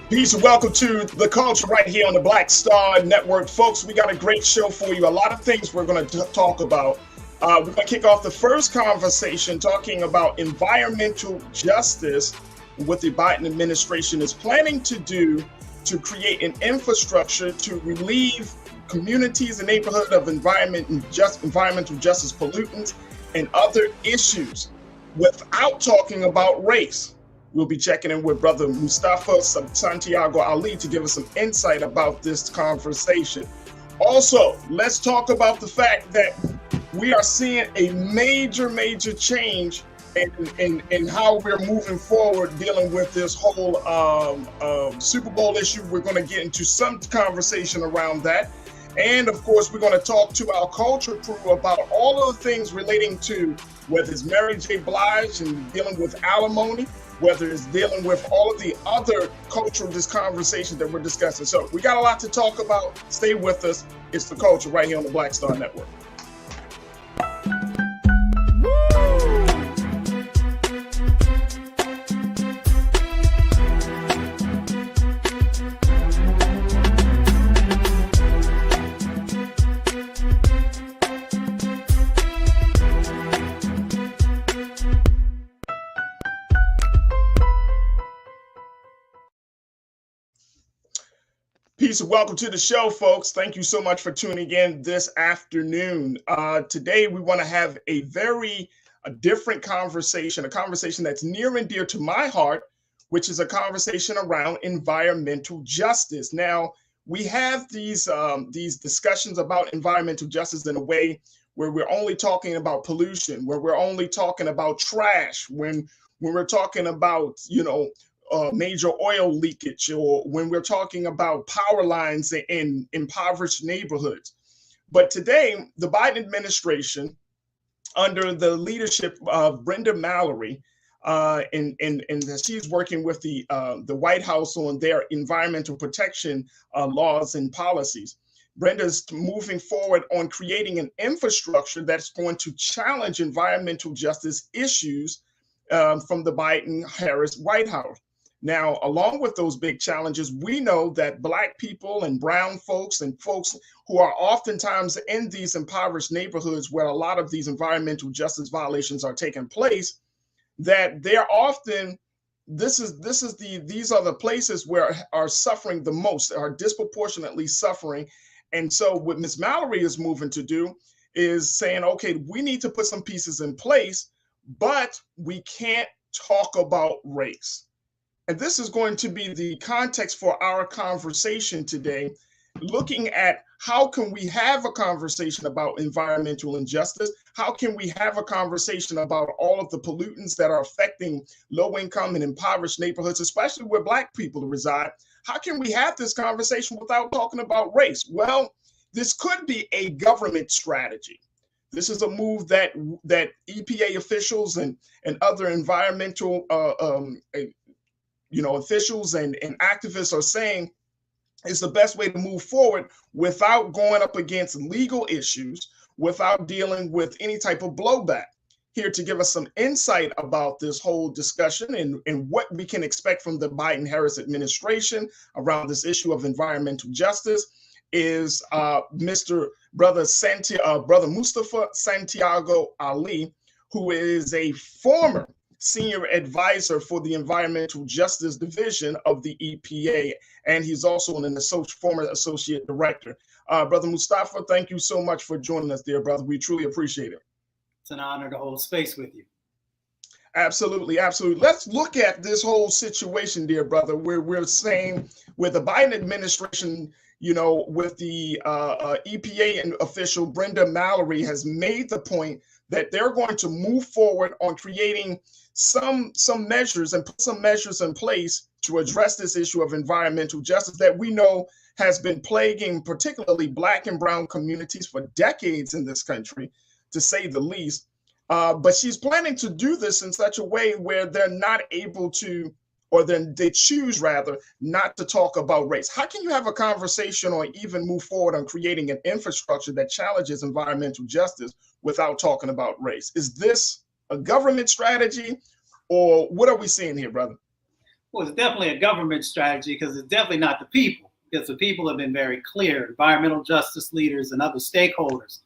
Peace and welcome to The Culture right here on the Black Star Network. Folks, we got a great show for you. A lot of things we're going to talk about. We're going to kick off the first conversation talking about environmental justice, what the Biden administration is planning to do to create an infrastructure to relieve communities and neighborhoods of environmental justice pollutants and other issues without talking about race. We'll be checking in with Brother Mustafa Santiago Ali to give us some insight about this conversation. Also, let's talk about the fact that we are seeing a major change in how we're moving forward dealing with this whole Super Bowl issue. We're going to get into some conversation around that. And of course, we're going to talk to our culture crew about all of the things relating to whether it's Mary J. Blige and dealing with alimony, whether it's dealing with all of the other cultural conversations that we're discussing. So we got a lot to talk about. Stay with us. It's The Culture right here on the Black Star Network. Peace and welcome to the show, folks. Thank you so much for tuning in this afternoon. Today, we want to have a very different conversation, a conversation that's near and dear to my heart, which is a conversation around environmental justice. Now, we have these discussions about environmental justice in a way where we're only talking about pollution, where we're only talking about trash, when we're talking about, major oil leakage, or when we're talking about power lines in impoverished neighborhoods. But today, the Biden administration, under the leadership of Brenda Mallory, and she's working with the White House on their environmental protection laws and policies. Brenda's moving forward on creating an infrastructure that's going to challenge environmental justice issues from the Biden-Harris White House. Now, along with those big challenges, we know that Black people and brown folks and folks who are oftentimes in these impoverished neighborhoods where a lot of these environmental justice violations are taking place, that they're often, these are the places where are suffering the most, are disproportionately suffering. And so what Ms. Mallory is moving to do is saying, okay, we need to put some pieces in place, but we can't talk about race. And this is going to be the context for our conversation today, looking at how can we have a conversation about environmental injustice? How can we have a conversation about all of the pollutants that are affecting low-income and impoverished neighborhoods, especially where Black people reside? How can we have this conversation without talking about race? Well, this could be a government strategy. This is a move that EPA officials and other environmental officials and activists are saying is the best way to move forward without going up against legal issues, without dealing with any type of blowback. Here to give us some insight about this whole discussion and what we can expect from the Biden-Harris administration around this issue of environmental justice is Brother Mustafa Santiago Ali, who is a former senior advisor for the Environmental Justice Division of the EPA, and he's also former associate director. Brother Mustafa, thank you so much for joining us, dear brother. We truly appreciate it. It's an honor to hold space with you. Absolutely. Let's look at this whole situation, dear brother, where we're saying with the Biden administration, with the EPA and official Brenda Mallory has made the point that they're going to move forward on creating some measures and put some measures in place to address this issue of environmental justice that we know has been plaguing particularly Black and brown communities for decades in this country, to say the least. But she's planning to do this in such a way where they're not able to, or then they choose rather not to talk about race. How can you have a conversation or even move forward on creating an infrastructure that challenges environmental justice without talking about race? Is this a government strategy, or what are we seeing here, brother? Well, it's definitely a government strategy because it's definitely not the people, because the people have been very clear. Environmental justice leaders and other stakeholders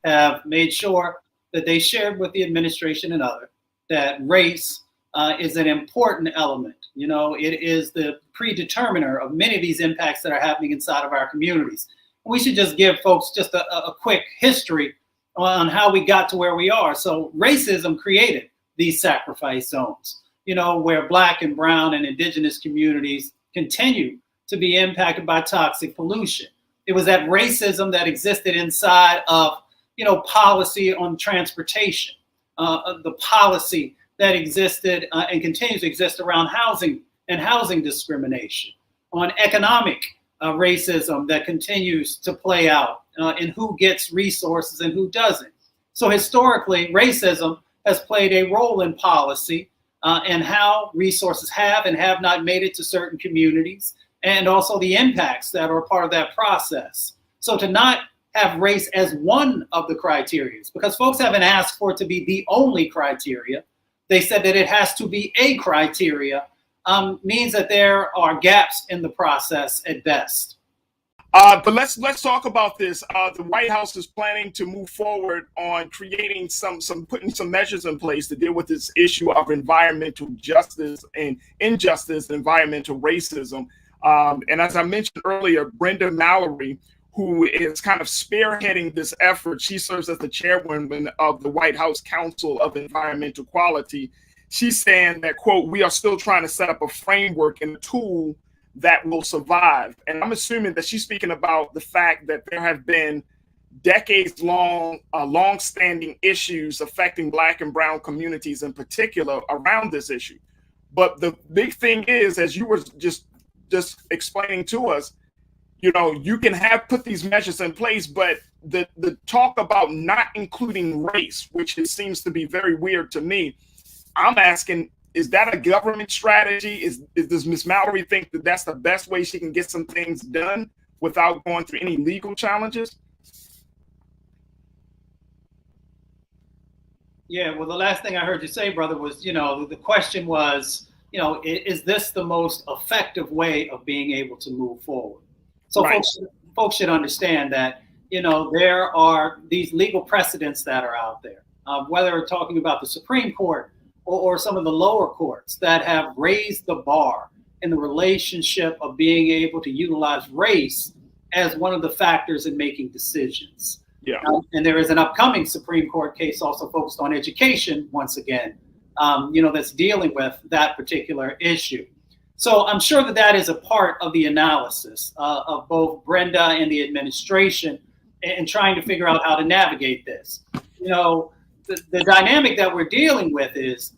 have made sure that they shared with the administration and others that race is an important element. You know, it is the predeterminer of many of these impacts that are happening inside of our communities. We should just give folks just a quick history on how we got to where we are. So racism created these sacrifice zones, you know, where Black and brown and indigenous communities continue to be impacted by toxic pollution. It was that racism that existed inside of, you know, policy on transportation, the policy that existed and continues to exist around housing and housing discrimination, on economic racism that continues to play out in who gets resources and who doesn't. So historically, racism has played a role in policy and how resources have and have not made it to certain communities, and also the impacts that are part of that process. So to not have race as one of the criteria, because folks haven't asked for it to be the only criteria. They said that it has to be a criteria, means that there are gaps in the process at best. But let's talk about this. The White House is planning to move forward on creating putting some measures in place to deal with this issue of environmental justice and injustice, and environmental racism. And as I mentioned earlier, Brenda Mallory, who is kind of spearheading this effort, she serves as the chairwoman of the White House Council of Environmental Quality. She's saying that, quote, "We are still trying to set up a framework and a tool that will survive." And I'm assuming that she's speaking about the fact that there have been long-standing issues affecting Black and brown communities in particular around this issue. But the big thing is, as you were just explaining to us, you know, you can put these measures in place, but the talk about not including race, which it seems to be very weird to me, I'm asking, is that a government strategy? Does Ms. Mallory think that that's the best way she can get some things done without going through any legal challenges? Yeah, well, the last thing I heard you say, brother, was, you know, the question was, you know, is this the most effective way of being able to move forward? So right. folks should understand that, you know, there are these legal precedents that are out there, whether we're talking about the Supreme Court or some of the lower courts that have raised the bar in the relationship of being able to utilize race as one of the factors in making decisions. Yeah. And there is an upcoming Supreme Court case also focused on education, once again, you know, that's dealing with that particular issue. So I'm sure that that is a part of the analysis of both Brenda and the administration in trying to figure out how to navigate this. You know, the dynamic that we're dealing with is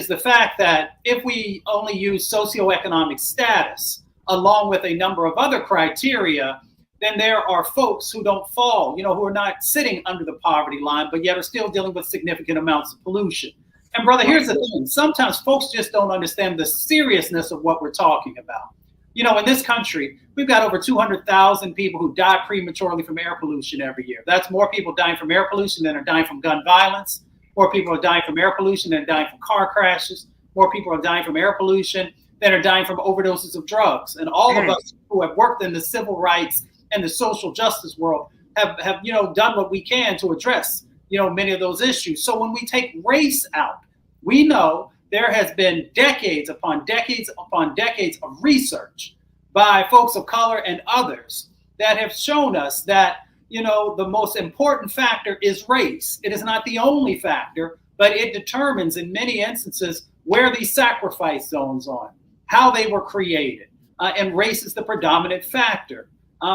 the fact that if we only use socioeconomic status along with a number of other criteria, then there are folks who don't fall, you know, who are not sitting under the poverty line, but yet are still dealing with significant amounts of pollution. And brother, here's the thing. Sometimes folks just don't understand the seriousness of what we're talking about. You know, in this country, we've got over 200,000 people who die prematurely from air pollution every year. That's more people dying from air pollution than are dying from gun violence. More people are dying from air pollution than are dying from car crashes. More people are dying from air pollution than are dying from overdoses of drugs. And all of us who have worked in the civil rights and the social justice world have you know, done what we can to address, you know, many of those issues. So when we take race out, we know there has been decades upon decades upon decades of research by folks of color and others that have shown us that, you know, the most important factor is race. It is not the only factor, but it determines in many instances where these sacrifice zones are, how they were created, and race is the predominant factor.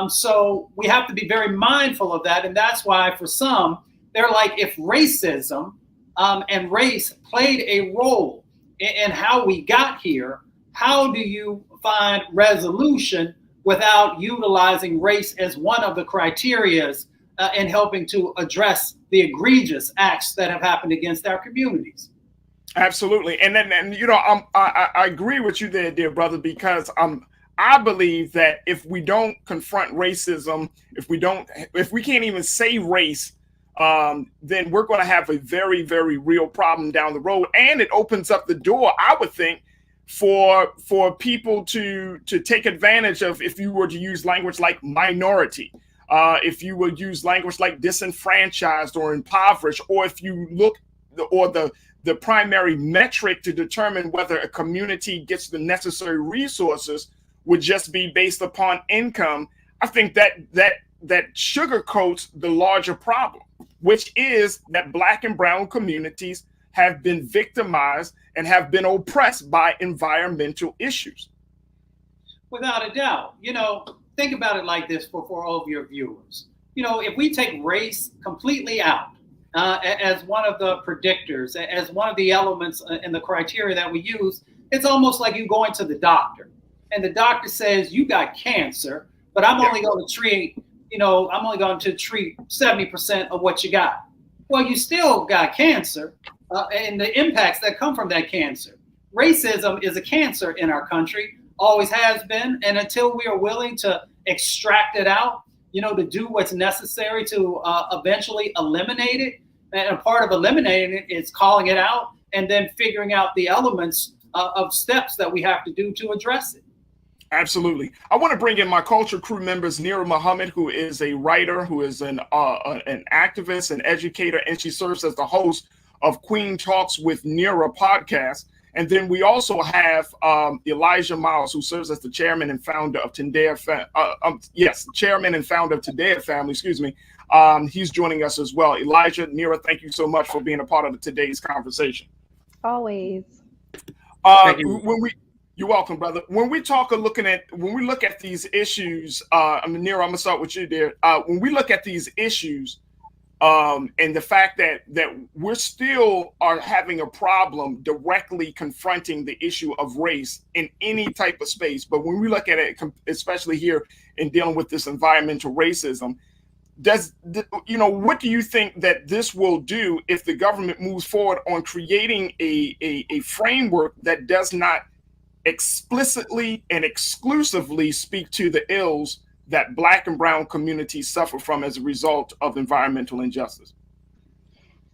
So we have to be very mindful of that. And that's why for some, they're like, if racism and race played a role in how we got here, how do you find resolution without utilizing race as one of the criterias in helping to address the egregious acts that have happened against our communities? Absolutely. And you know, I agree with you there, dear brother, because I believe that if we don't confront racism, if we can't even say race, then we're going to have a very, very real problem down the road. And it opens up the door, I would think, for people to take advantage of, if you were to use language like minority, if you would use language like disenfranchised or impoverished, or if you look the primary metric to determine whether a community gets the necessary resources would just be based upon income, I think that sugarcoats the larger problem, which is that Black and brown communities have been victimized and have been oppressed by environmental issues. Without a doubt. Think about it like this for all of your viewers. If we take race completely out as one of the predictors, as one of the elements in the criteria that we use, it's almost like you going to the doctor and the doctor says you got cancer, but I'm only going to treat, I'm only going to treat 70% of what you got. Well, you still got cancer and the impacts that come from that cancer. Racism is a cancer in our country, always has been. And until we are willing to extract it out, to do what's necessary to eventually eliminate it. And a part of eliminating it is calling it out and then figuring out the elements of steps that we have to do to address it. Absolutely. I want to bring in my culture crew members, Nira Muhammad, who is a writer, who is an activist, an educator, and she serves as the host of Queen Talks with Nira podcast. And then we also have Elijah Miles, who serves as the chairman and founder of chairman and founder of Tadea Family. Excuse me. He's joining us as well. Elijah, Nira, thank you so much for being a part of today's conversation. Always. You're welcome, brother. When we look at these issues, Nira, I'm gonna start with you there. When we look at these issues, and the fact that we're still are having a problem directly confronting the issue of race in any type of space, but when we look at it, especially here in dealing with this environmental racism, what do you think that this will do if the government moves forward on creating a framework that does not explicitly and exclusively speak to the ills that Black and brown communities suffer from as a result of environmental injustice?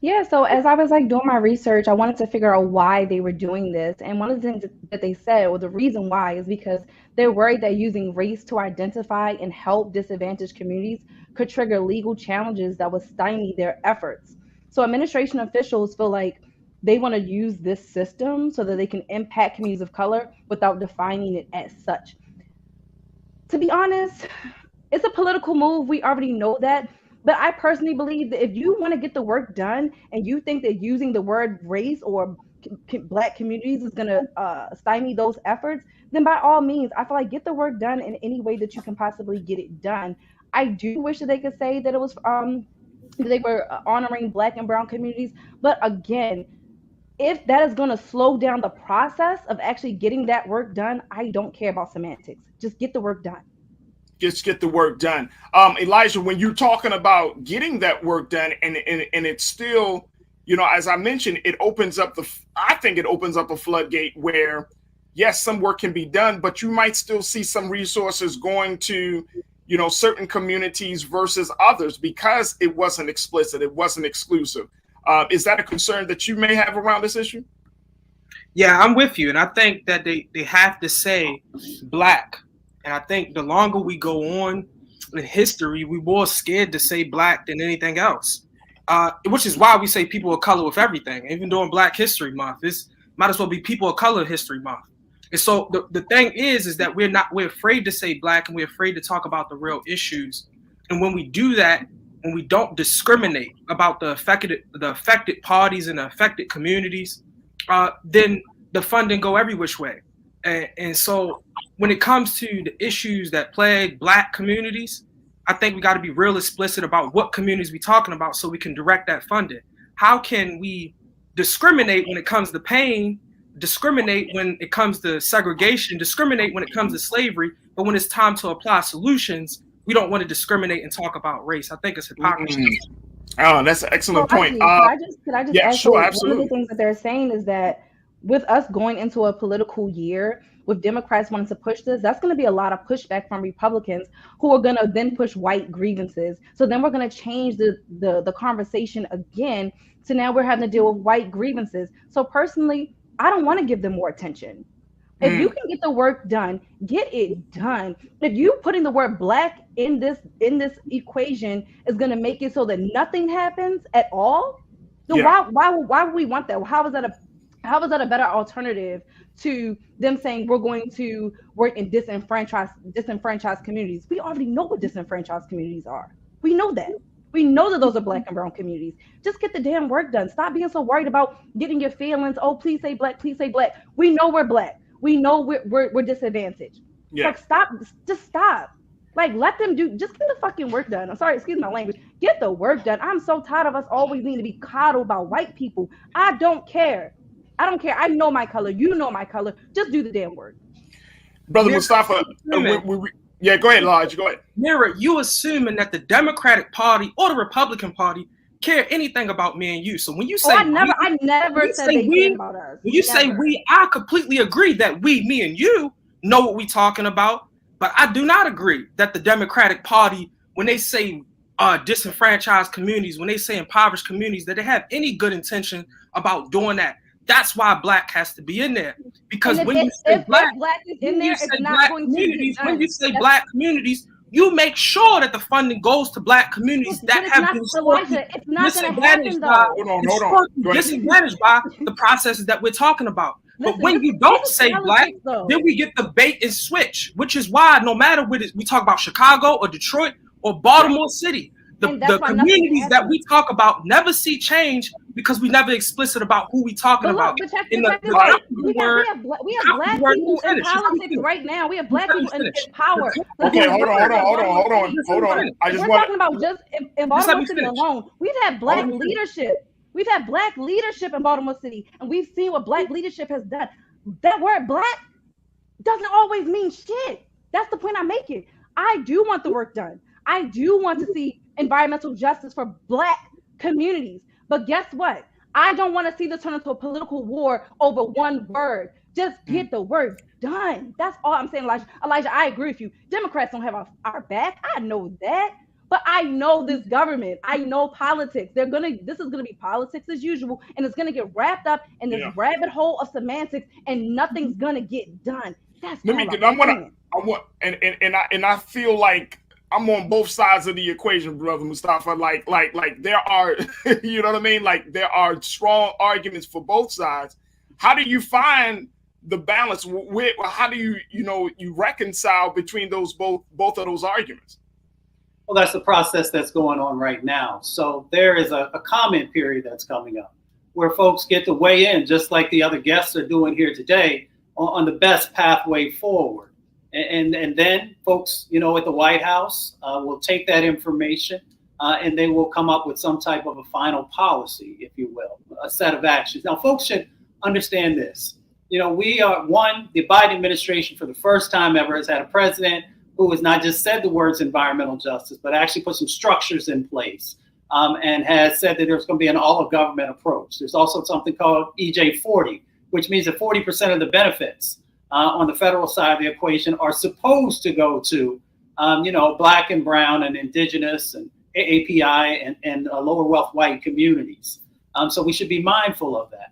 Yeah, so as I was doing my research, I wanted to figure out why they were doing this. And one of the things that they said, or the reason why, is because they're worried that using race to identify and help disadvantaged communities could trigger legal challenges that would stymie their efforts. So administration officials feel like they want to use this system so that they can impact communities of color without defining it as such. To be honest, it's a political move. We already know that. But I personally believe that if you want to get the work done and you think that using the word race or Black communities is going to stymie those efforts, then by all means, I feel like get the work done in any way that you can possibly get it done. I do wish that they could say that it was they were honoring Black and brown communities. But again, if that is going to slow down the process of actually getting that work done, I don't care about semantics. Just get the work done. Just get the work done. Elijah, when you're talking about getting that work done, and it's still, as I mentioned, I think it opens up a floodgate where, yes, some work can be done, but you might still see some resources going to, certain communities versus others because it wasn't explicit, it wasn't exclusive. Is that a concern that you may have around this issue? Yeah, I'm with you. And I think that they have to say Black. And I think the longer we go on in history, we're more scared to say Black than anything else, which is why we say people of color with everything. Even during Black History Month, this might as well be People of Color History Month. And so the thing is that we're afraid to say Black and we're afraid to talk about the real issues. And when we do that, when we don't discriminate about the affected parties and the affected communities, then the funding go every which way. And so when it comes to the issues that plague Black communities, I think we got to be real explicit about what communities we're talking about so we can direct that funding. How can we discriminate when it comes to pain, discriminate when it comes to segregation, discriminate when it comes to slavery, but when it's time to apply solutions, we don't want to discriminate and talk about race. I think it's hypocrisy. Oh, that's an excellent point. Could I just yeah, add, sure, one absolutely. of the things that they're saying is that with us going into a political year, with Democrats wanting to push this, that's going to be a lot of pushback from Republicans who are going to then push white grievances. So then we're going to change the conversation again. So now we're having to deal with white grievances. So personally, I don't want to give them more attention. If you can get the work done, get it done. If you putting the word black in this equation is going to make it so that nothing happens at all, then why would we want that? How is that a better alternative to them saying we're going to work in disenfranchised communities? We already know what disenfranchised communities are. We know that. We know that those are black and brown communities. Just get the damn work done. Stop being so worried about getting your feelings. Oh, please say black. Please say black. We know we're black. We know we're disadvantaged. Yeah. Like, stop. Just stop. Like, let them just get the fucking work done. I'm sorry, excuse my language. Get the work done. I'm so tired of us always needing to be coddled by white people. I don't care. I know my color. You know my color. Just do the damn work. Brother Mustafa, yeah, go ahead, Lodge. Go ahead. Mira, you assuming that the Democratic Party or the Republican Party care anything about me and you. So when you say I never said they cared about us. When you say we, I completely agree that me and you know what we talking about. But I do not agree that the Democratic Party, when they say disenfranchised communities, when they say impoverished communities, that they have any good intention about doing that. That's why black has to be in there. Because when you say black is in there, it's not going to be done. When you say black communities, you make sure that the funding goes to black communities that have been disadvantaged by the processes that we're talking about. But when you don't say black, then we get the bait and switch, which is why no matter what we talk about Chicago or Detroit or Baltimore City, the communities that we talk about never see change because we never explicit about who we talking about. We have black people in politics right now. We have black people in power. Okay, hold on. We're talking about just in Baltimore City alone. We've had black leadership. We've had black leadership in Baltimore City, and we've seen what black leadership has done. That word black doesn't always mean shit. That's the point I'm making. I do want the work done. I do want to see environmental justice for black communities. But guess what? I don't want to see this turn into a political war over one word. Just get the work done. That's all I'm saying, Elijah. Elijah, I agree with you. Democrats don't have our back. I know that. But I know this government. I know politics. This is gonna be politics as usual, and it's gonna get wrapped up in this rabbit hole of semantics, and nothing's gonna get done. That's I feel like I'm on both sides of the equation, brother Mustafa. Like there are, you know what I mean? Like there are strong arguments for both sides. How do you find the balance? How do you reconcile between both of those arguments? Well, that's the process that's going on right now. So there is a comment period that's coming up where folks get to weigh in, just like the other guests are doing here today, on the best pathway forward. And then folks, at the White House will take that information and they will come up with some type of a final policy, if you will, a set of actions. Now, folks should understand this. We are the Biden administration for the first time ever has had a president who has not just said the words environmental justice, but actually put some structures in place and has said that there's going to be an all-of-government approach. There's also something called EJ40, which means that 40% of the benefits on the federal side of the equation are supposed to go to, black and brown and indigenous and API and lower wealth white communities. So we should be mindful of that.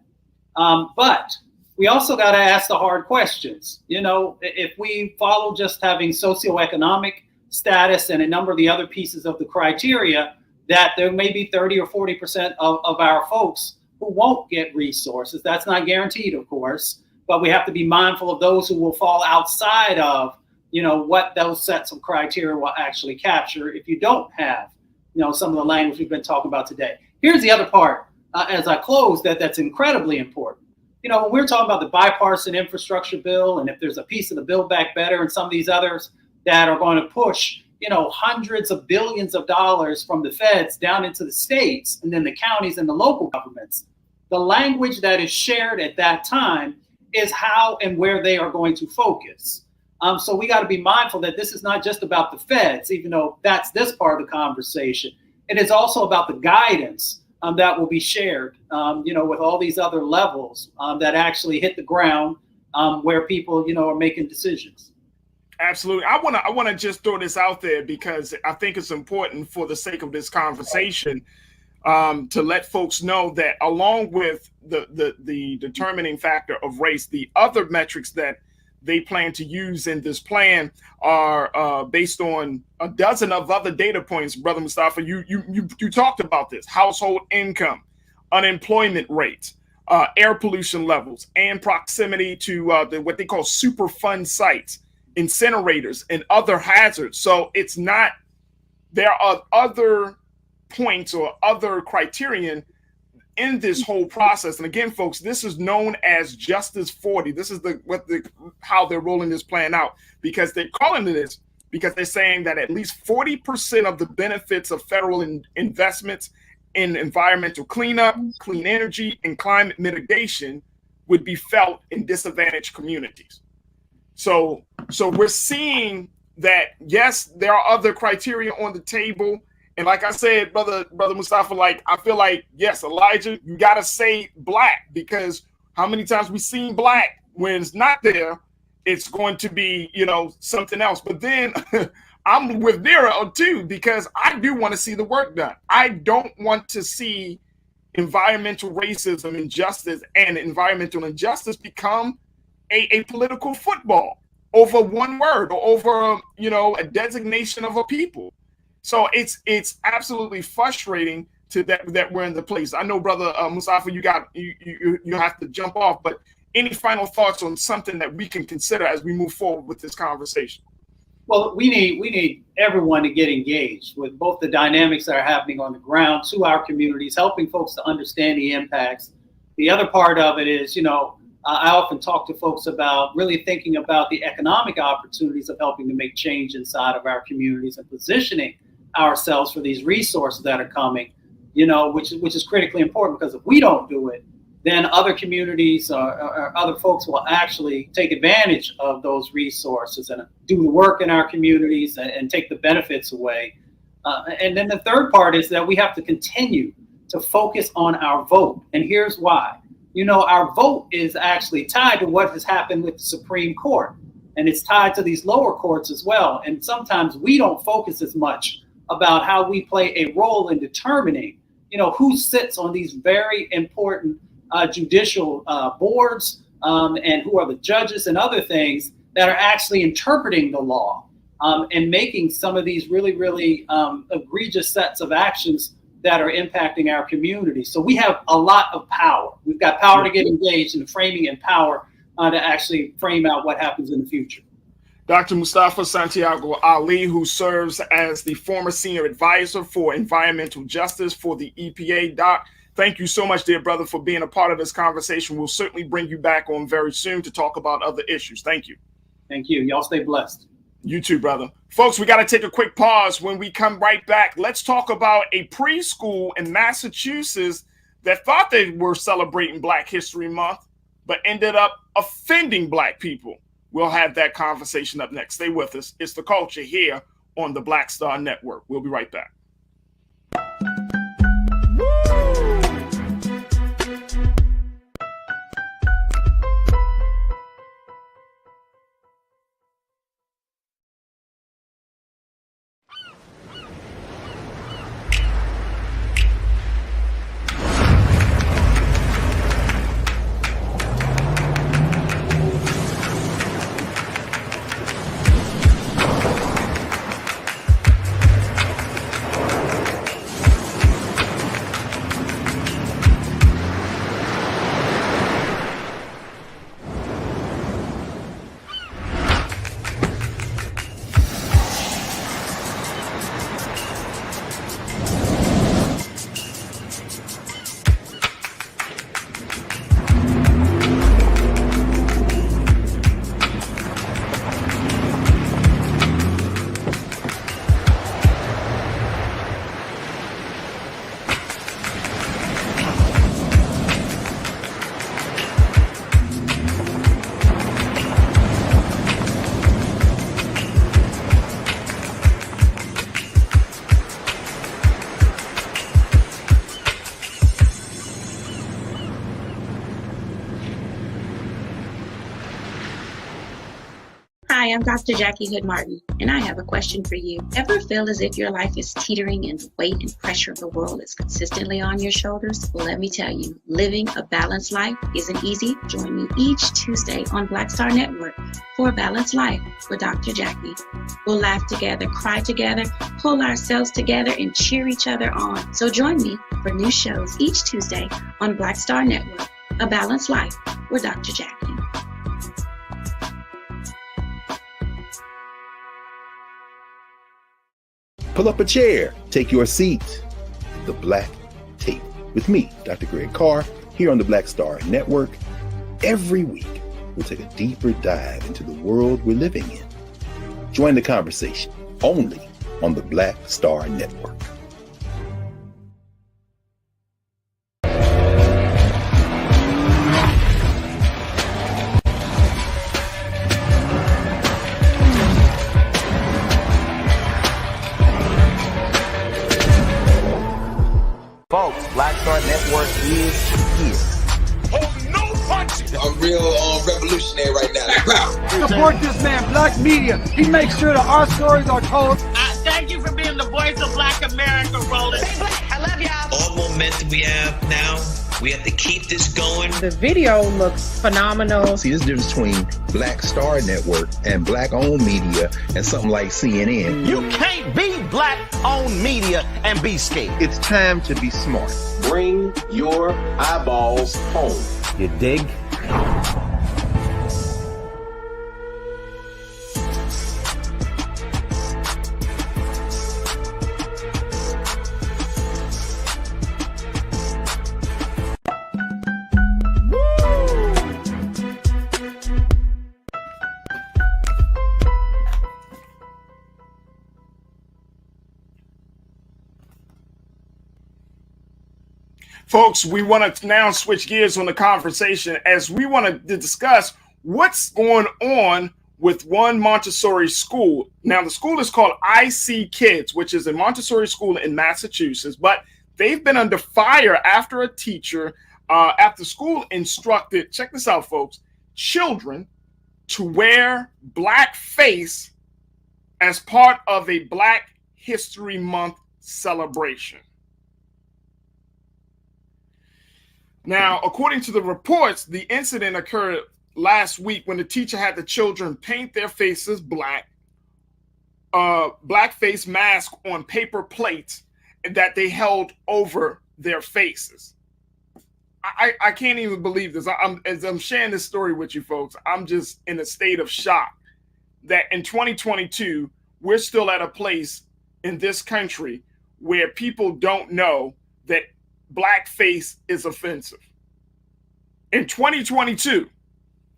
But we also got to ask the hard questions. If we follow just having socioeconomic status and a number of the other pieces of the criteria, that there may be 30 or 40% of our folks who won't get resources. That's not guaranteed, of course, but we have to be mindful of those who will fall outside of, what those sets of criteria will actually capture if you don't have, some of the language we've been talking about today. Here's the other part, as I close, that's incredibly important. When we're talking about the bipartisan infrastructure bill, and if there's a piece of the Build Back Better and some of these others that are going to push, hundreds of billions of dollars from the feds down into the states and then the counties and the local governments, the language that is shared at that time is how and where they are going to focus. So we got to be mindful that this is not just about the feds, even though that's this part of the conversation. It is also about the guidance that will be shared, with all these other levels that actually hit the ground where people, are making decisions. Absolutely. I want to just throw this out there because I think it's important for the sake of this conversation to let folks know that along with the determining factor of race, the other metrics that they plan to use in this plan are based on a dozen of other data points. Brother Mustafa, you talked about this: household income, unemployment rates, air pollution levels, and proximity to what they call Superfund sites, incinerators, and other hazards. So it's not, there are other points or other criterion in this whole process. And again, folks, this is known as Justice 40. This is how they're rolling this plan out, because they're calling it this because they're saying that at least 40% of the benefits of federal investments in environmental cleanup, clean energy, and climate mitigation would be felt in disadvantaged communities. So we're seeing that, yes, there are other criteria on the table. And like I said, brother Mustafa, like, I feel like, yes, Elijah, you got to say black, because how many times we've seen black when it's not there, it's going to be, something else. But then I'm with Nira too, because I do want to see the work done. I don't want to see environmental racism, injustice, and environmental injustice become a political football over one word or over, a designation of a people. So it's absolutely frustrating to that we're in the place. I know, brother Mustafa, you have to jump off, but any final thoughts on something that we can consider as we move forward with this conversation? Well, we need everyone to get engaged with both the dynamics that are happening on the ground to our communities, helping folks to understand the impacts. The other part of it is, I often talk to folks about really thinking about the economic opportunities of helping to make change inside of our communities and positioning ourselves for these resources that are coming, which is critically important, because if we don't do it, then other communities or other folks will actually take advantage of those resources and do the work in our communities and take the benefits away. And then the third part is that we have to continue to focus on our vote. And here's why. Our vote is actually tied to what has happened with the Supreme Court, and it's tied to these lower courts as well. And sometimes we don't focus as much about how we play a role in determining, who sits on these very important judicial boards and who are the judges and other things that are actually interpreting the law and making some of these really, really egregious sets of actions that are impacting our community. So we have a lot of power. We've got power to get engaged in framing and power to actually frame out what happens in the future. Dr. Mustafa Santiago Ali, who serves as the former senior advisor for environmental justice for the EPA. Doc, thank you so much, dear brother, for being a part of this conversation. We'll certainly bring you back on very soon to talk about other issues. Thank you. Thank you. Y'all stay blessed. You too, brother. Folks, we got to take a quick pause. When we come right back, let's talk about a preschool in Massachusetts that thought they were celebrating Black History Month, but ended up offending Black people. We'll have that conversation up next. Stay with us. It's The Culture here on the Black Star Network. We'll be right back. I'm Dr. Jackie Hood Martin, and I have a question for you. Ever feel as if your life is teetering and the weight and pressure of the world is consistently on your shoulders? Well, let me tell you, living a balanced life isn't easy. Join me each Tuesday on Black Star Network for A Balanced Life with Dr. Jackie. We'll laugh together, cry together, pull ourselves together, and cheer each other on. So join me for new shows each Tuesday on Black Star Network, A Balanced Life with Dr. Jackie. Pull up a chair, take your seat. The Black Tape with me, Dr. Greg Carr, here on the Black Star Network. Every week, we'll take a deeper dive into the world we're living in. Join the conversation only on the Black Star Network. Folks, Black Star Network is here. Oh, no punches! I'm real revolutionary right now. Support this man, Black Media. He makes sure that our stories are told. Thank you for being the voice of Black America, Roland. Stay black. I love y'all. All momentum we have now, we have to keep this going. The video looks phenomenal. See, there's a difference between Black Star Network and Black-owned media and something like CNN. You can't be Black-owned media and be scared. It's time to be smart. Bring your eyeballs home. You dig? Folks, we want to now switch gears on the conversation as we want to discuss what's going on with one Montessori school. Now, the school is called IC Kids, which is a Montessori school in Massachusetts, but they've been under fire after a teacher after school instructed, check this out, folks, children to wear blackface as part of a Black History Month celebration. Now, according to the reports, the incident occurred last week when the teacher had the children paint their faces black, blackface mask on paper plates that they held over their faces. I can't even believe this. As I'm sharing this story with you folks, I'm just in a state of shock that in 2022, we're still at a place in this country where people don't know that blackface is offensive. In 2022,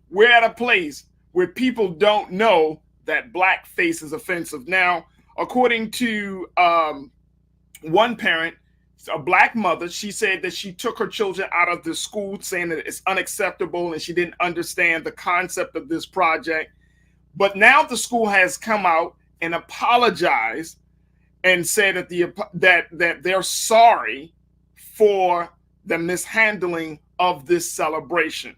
we're at a place where people don't know that blackface is offensive. Now, according to one parent, a Black mother, she said that she took her children out of the school saying that it's unacceptable and she didn't understand the concept of this project. But now the school has come out and apologized and said that that they're sorry for the mishandling of this celebration.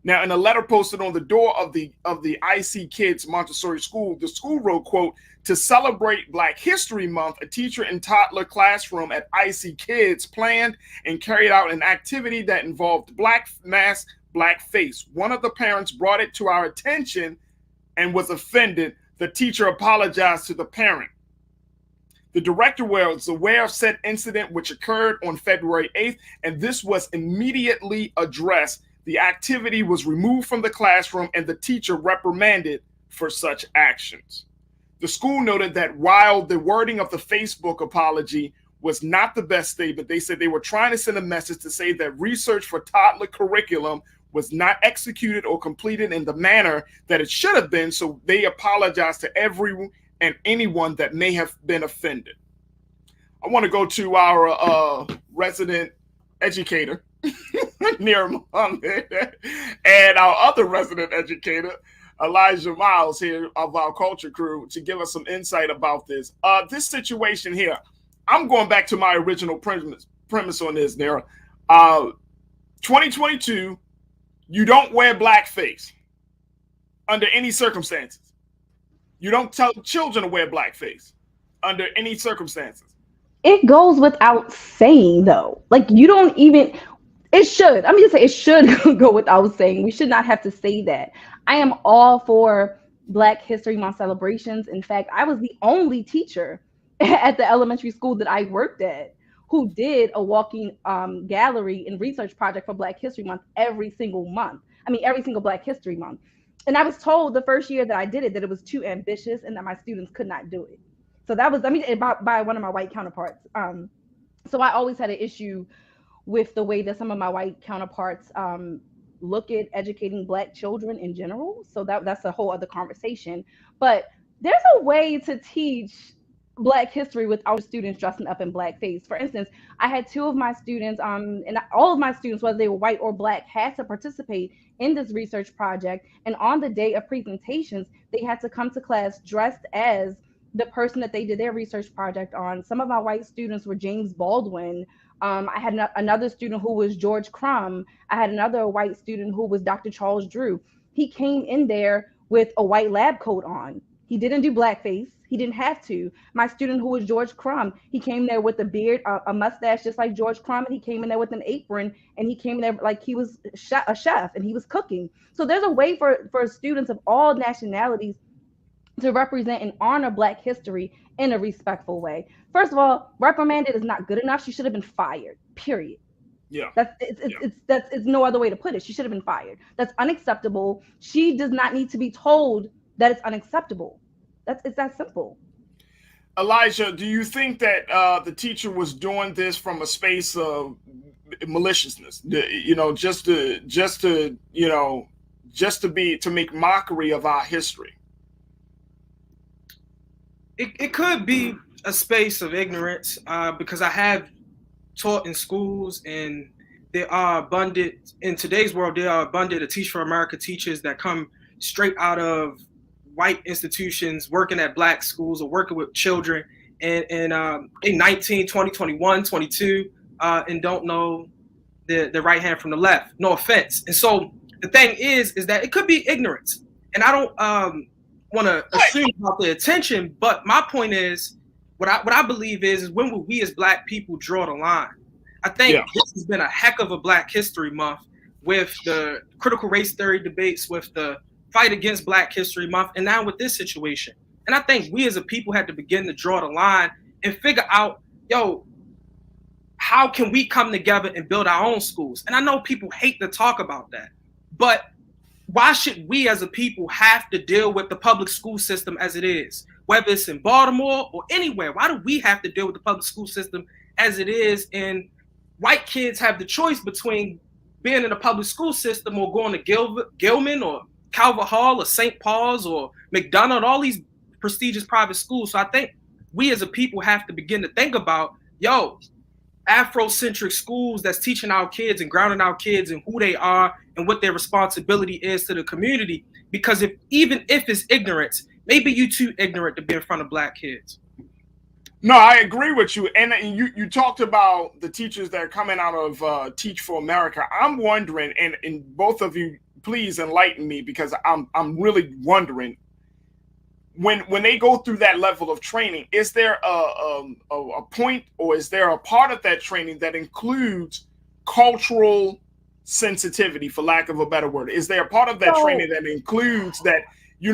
Now, in a letter posted on the door of the IC Kids Montessori School, the school wrote, quote, "To celebrate Black History Month, a teacher and toddler classroom at IC Kids planned and carried out an activity that involved black mask, blackface. One of the parents brought it to our attention and was offended. The teacher apologized to the parent. The director was aware of said incident, which occurred on February 8th, and this was immediately addressed. The activity was removed from the classroom and the teacher reprimanded for such actions." The school noted that while the wording of the Facebook apology was not the best statement, they said they were trying to send a message to say that research for toddler curriculum was not executed or completed in the manner that it should have been, so they apologize to everyone and anyone that may have been offended. I want to go to our resident educator, Nir Muhammad, and our other resident educator, Elijah Miles, here of our culture crew, to give us some insight about this. This situation here, I'm going back to my original premise on this, Nira. 2022, you don't wear blackface under any circumstances. You don't tell children to wear blackface under any circumstances. It goes without saying, though. Like, you don't even, it should. I'm just saying it should go without saying. We should not have to say that. I am all for Black History Month celebrations. In fact, I was the only teacher at the elementary school that I worked at who did a walking gallery and research project for Black History Month every single month. I mean, every single Black History Month. And I was told the first year that I did it that it was too ambitious and that my students could not do it. So that was, I mean, by one of my white counterparts. So I always had an issue with the way that some of my white counterparts look at educating Black children in general. So that's a whole other conversation. But there's a way to teach Black history without students dressing up in blackface. For instance, I had two of my students, and all of my students, whether they were white or Black, had to participate in this research project. And on the day of presentations, they had to come to class dressed as the person that they did their research project on. Some of my white students were James Baldwin. I had another student who was George Crumb. I had another white student who was Dr. Charles Drew. He came in there with a white lab coat on. He didn't do blackface. He didn't have to. My student who was George Crumb, he came there with a beard, a mustache, just like George Crumb, and he came in there with an apron, and he came in there like he was a chef, and he was cooking. So there's a way for students of all nationalities to represent and honor Black history in a respectful way. First of all, reprimanded is not good enough. She should have been fired, period. Yeah. It's no other way to put it. She should have been fired. That's unacceptable. She does not need to be told that it's unacceptable. It's that simple. Elijah, do you think that the teacher was doing this from a space of maliciousness? Just to make mockery of our history? It could be a space of ignorance because I have taught in schools, and there are abundant, in today's world, there are abundant of Teach for America teachers that come straight out of white institutions working at Black schools or working with children in 19, 20, 21, 22 and don't know the right hand from the left. No offense. And so the thing is that it could be ignorance. And I don't want to assume about the attention, but my point is, what I believe is when will we as Black people draw the line? I think this has been a heck of a Black History Month with the critical race theory debates, with the fight against Black History Month, and now with this situation. And I think we as a people had to begin to draw the line and figure out, how can we come together and build our own schools? And I know people hate to talk about that, but why should we as a people have to deal with the public school system as it is? Whether it's in Baltimore or anywhere, why do we have to deal with the public school system as it is? And white kids have the choice between being in a public school system or going to Gilman or Calvert Hall or St. Paul's or McDonough, all these prestigious private schools. So I think we as a people have to begin to think about, Afrocentric schools that's teaching our kids and grounding our kids in who they are and what their responsibility is to the community. Because even if it's ignorance, maybe you too ignorant to be in front of Black kids. No, I agree with you. And you talked about the teachers that are coming out of Teach for America. I'm wondering, and both of you, please enlighten me, because I'm really wondering, when they go through that level of training, is there a point, or is there a part of that training that includes cultural sensitivity, for lack of a better word? Is there a part of that training that includes that, you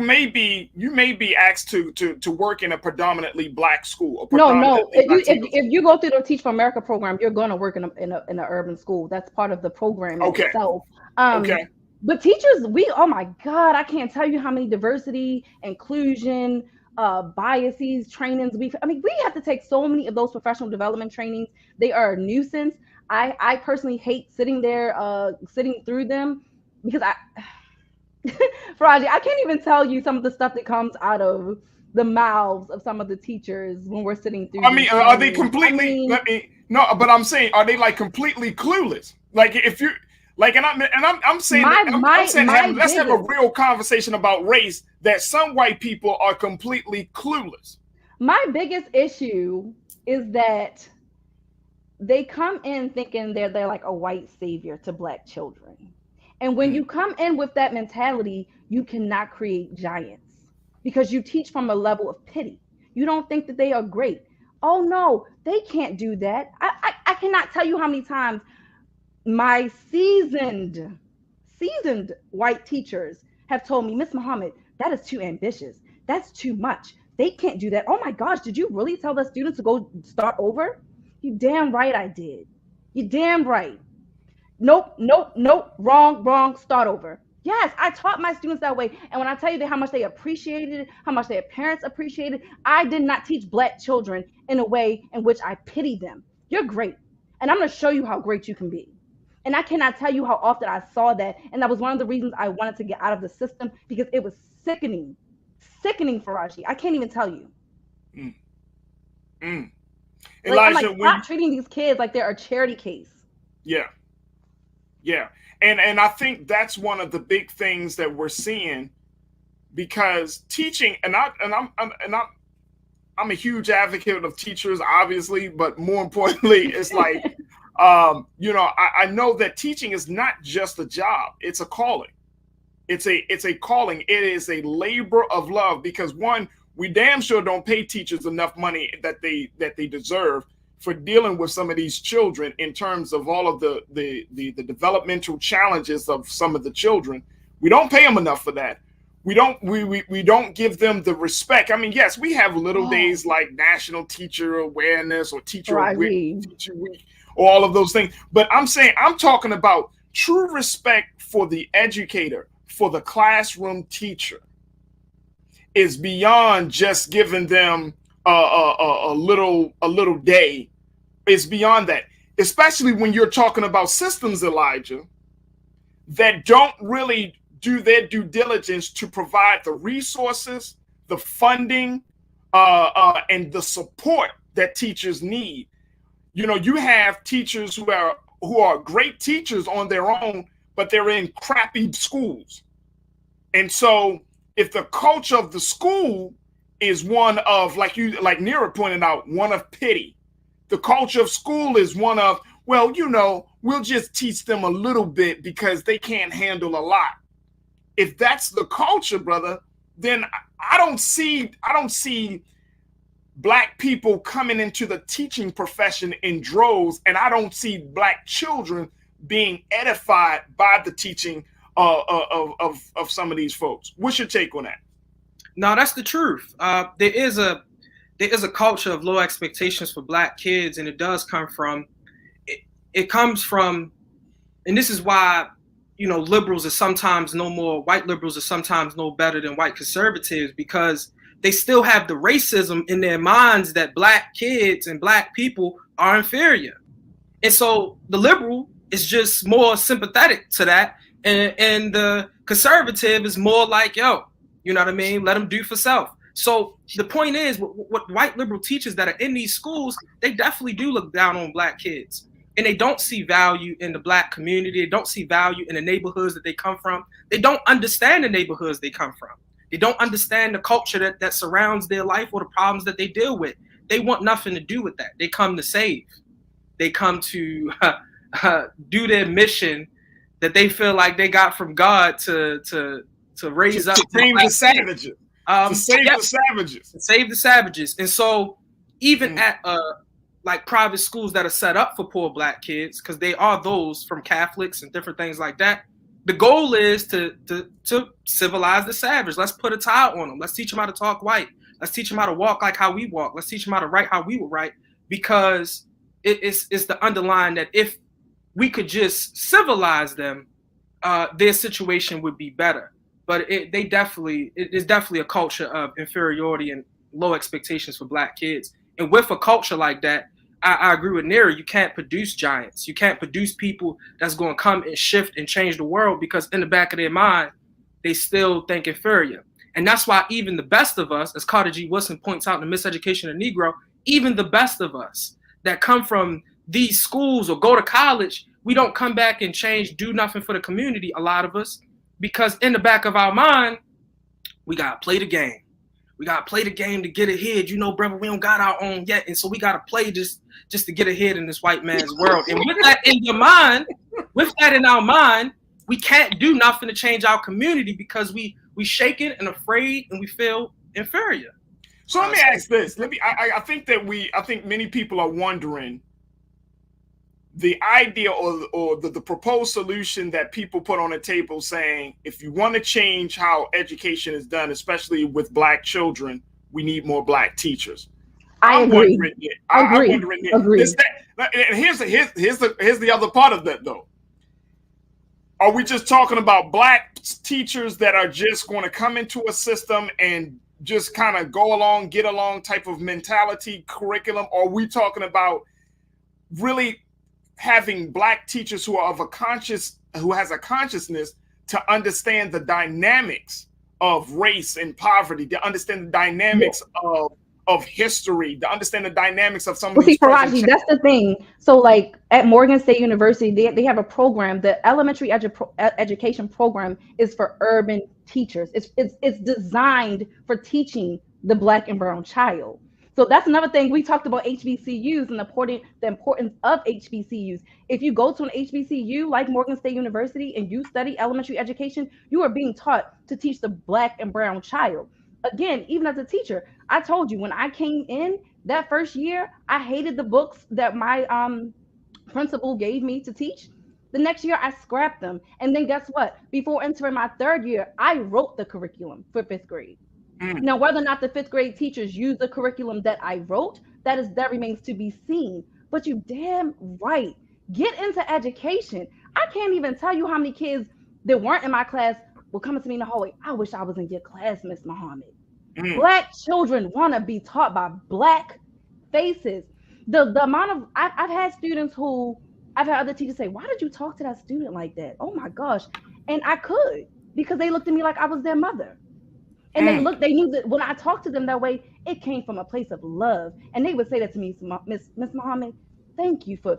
may be asked to work in a predominantly Black school? No. If you go through the Teach for America program, you're going to work in an urban school. That's part of the program itself. Okay. But teachers, oh my God, I can't tell you how many diversity, inclusion, biases, trainings we have to take so many of those professional development trainings. They are a nuisance. I personally hate sitting through them because Farajii, I can't even tell you some of the stuff that comes out of the mouths of some of the teachers when we're sitting through. Are they completely? But I'm saying, are they like completely clueless? Like if you. Like, I'm saying, let's have a real conversation about race, that some white people are completely clueless. My biggest issue is that they come in thinking they're like a white savior to Black children. And when you come in with that mentality, you cannot create giants. because you teach from a level of pity. You don't think that they are great. Oh no, they can't do that. I cannot tell you how many times my seasoned white teachers have told me, Miss Muhammad, that is too ambitious. That's too much. They can't do that. Oh my gosh, did you really tell the students to go start over? You damn right I did. You damn right. Nope, wrong, start over. Yes, I taught my students that way. And when I tell you how much they appreciated it, how much their parents appreciated it, I did not teach Black children in a way in which I pity them. You're great. And I'm going to show you how great you can be. And I cannot tell you how often I saw that. And that was one of the reasons I wanted to get out of the system, because it was sickening, Farajii. I can't even tell you. Elijah, I'm stop treating these kids like they're a charity case. Yeah. And I think that's one of the big things that we're seeing, because teaching, and I'm a huge advocate of teachers, obviously, but more importantly, it's like, I know that teaching is not just a job; it's a calling. It's a calling. It is a labor of love, because one, we damn sure don't pay teachers enough money that they deserve for dealing with some of these children in terms of all of the developmental challenges of some of the children. We don't pay them enough for that. We don't give them the respect. I mean, yes, we have little days like National Teacher Awareness or Teacher Week, or all of those things. But I'm talking about true respect for the educator, for the classroom teacher, is beyond just giving them a little day. It's beyond that, especially when you're talking about systems, Elijah, that don't really do their due diligence to provide the resources, the funding, and the support that teachers need. You have teachers who are great teachers on their own, but they're in crappy schools. And so if the culture of the school is one of, like Nira pointed out, one of pity, the culture of school is one of, well, we'll just teach them a little bit because they can't handle a lot. If that's the culture, brother, then I don't see Black people coming into the teaching profession in droves, and I don't see Black children being edified by the teaching of some of these folks. What's your take on that? No, that's the truth. There is a culture of low expectations for Black kids, and it does come from, it comes from, and this is why, liberals are sometimes white liberals are sometimes no better than white conservatives, because they still have the racism in their minds that Black kids and Black people are inferior. And so the liberal is just more sympathetic to that. And the conservative is more like, yo, you know what I mean? Let them do for self. So the point is, what white liberal teachers that are in these schools, they definitely do look down on Black kids. And they don't see value in the Black community. They don't see value in the neighborhoods that they come from. They don't understand the neighborhoods they come from. They don't understand the culture that surrounds their life or the problems that they deal with. They want nothing to do with that. They come to save. They come to do their mission that they feel like they got from God to raise up. To tame the savages. To save the savages. To save the savages. And so even at like private schools that are set up for poor Black kids, because they are those from Catholics and different things like that, the goal is to civilize the savage. Let's put a tie on them. Let's teach them how to talk white. Let's teach them how to walk like how we walk. Let's teach them how to write how we would write, because it's the underlying that if we could just civilize them, their situation would be better. But it is definitely a culture of inferiority and low expectations for Black kids. And with a culture like that, I agree with Nira. You can't produce giants. You can't produce people that's going to come and shift and change the world, because in the back of their mind, they still think inferior. And that's why even the best of us, as Carter G. Woodson points out in The Miseducation of Negro, even the best of us that come from these schools or go to college, we don't come back and change, do nothing for the community, a lot of us, because in the back of our mind, we got to play the game. We got to play the game to get ahead. Brother, we don't got our own yet. And so we got to play just to get ahead in this white man's world. And with that in your mind, with that in our mind, we can't do nothing to change our community, because we we shaken and afraid, and we feel inferior. So let me ask this. I think many people are wondering the idea or the proposed solution that people put on the table, saying if you want to change how education is done, especially with Black children, we need more Black teachers. I agree. And here's the other part of that, though. Are we just talking about Black teachers that are just going to come into a system and just kind of go along, get along type of mentality, curriculum? Or are we talking about really having Black teachers who has a consciousness to understand the dynamics of race and poverty, to understand the dynamics of history, to understand the dynamics of some of these Farajii, that's the thing. So like at Morgan State University, they have a program. The elementary education program is for urban teachers. It's designed for teaching the Black and brown child. So that's another thing. We talked about HBCUs and the importance of HBCUs. If you go to an HBCU like Morgan State University and you study elementary education, you are being taught to teach the Black and brown child. Again, even as a teacher, I told you when I came in that first year, I hated the books that my principal gave me to teach. The next year, I scrapped them. And then guess what? Before entering my third year, I wrote the curriculum for 5th grade. Now, whether or not the 5th grade teachers use the curriculum that I wrote, that remains to be seen. But you damn right, get into education. I can't even tell you how many kids that weren't in my class were coming to me in the hallway. I wish I was in your class, Miss Muhammad. Black children want to be taught by Black faces. The amount of I've had students who I've had other teachers say, "Why did you talk to that student like that?" Oh my gosh, and I could because they looked at me like I was their mother. And they knew that when I talked to them that way, it came from a place of love. And they would say that to me, Miss Muhammad, thank you for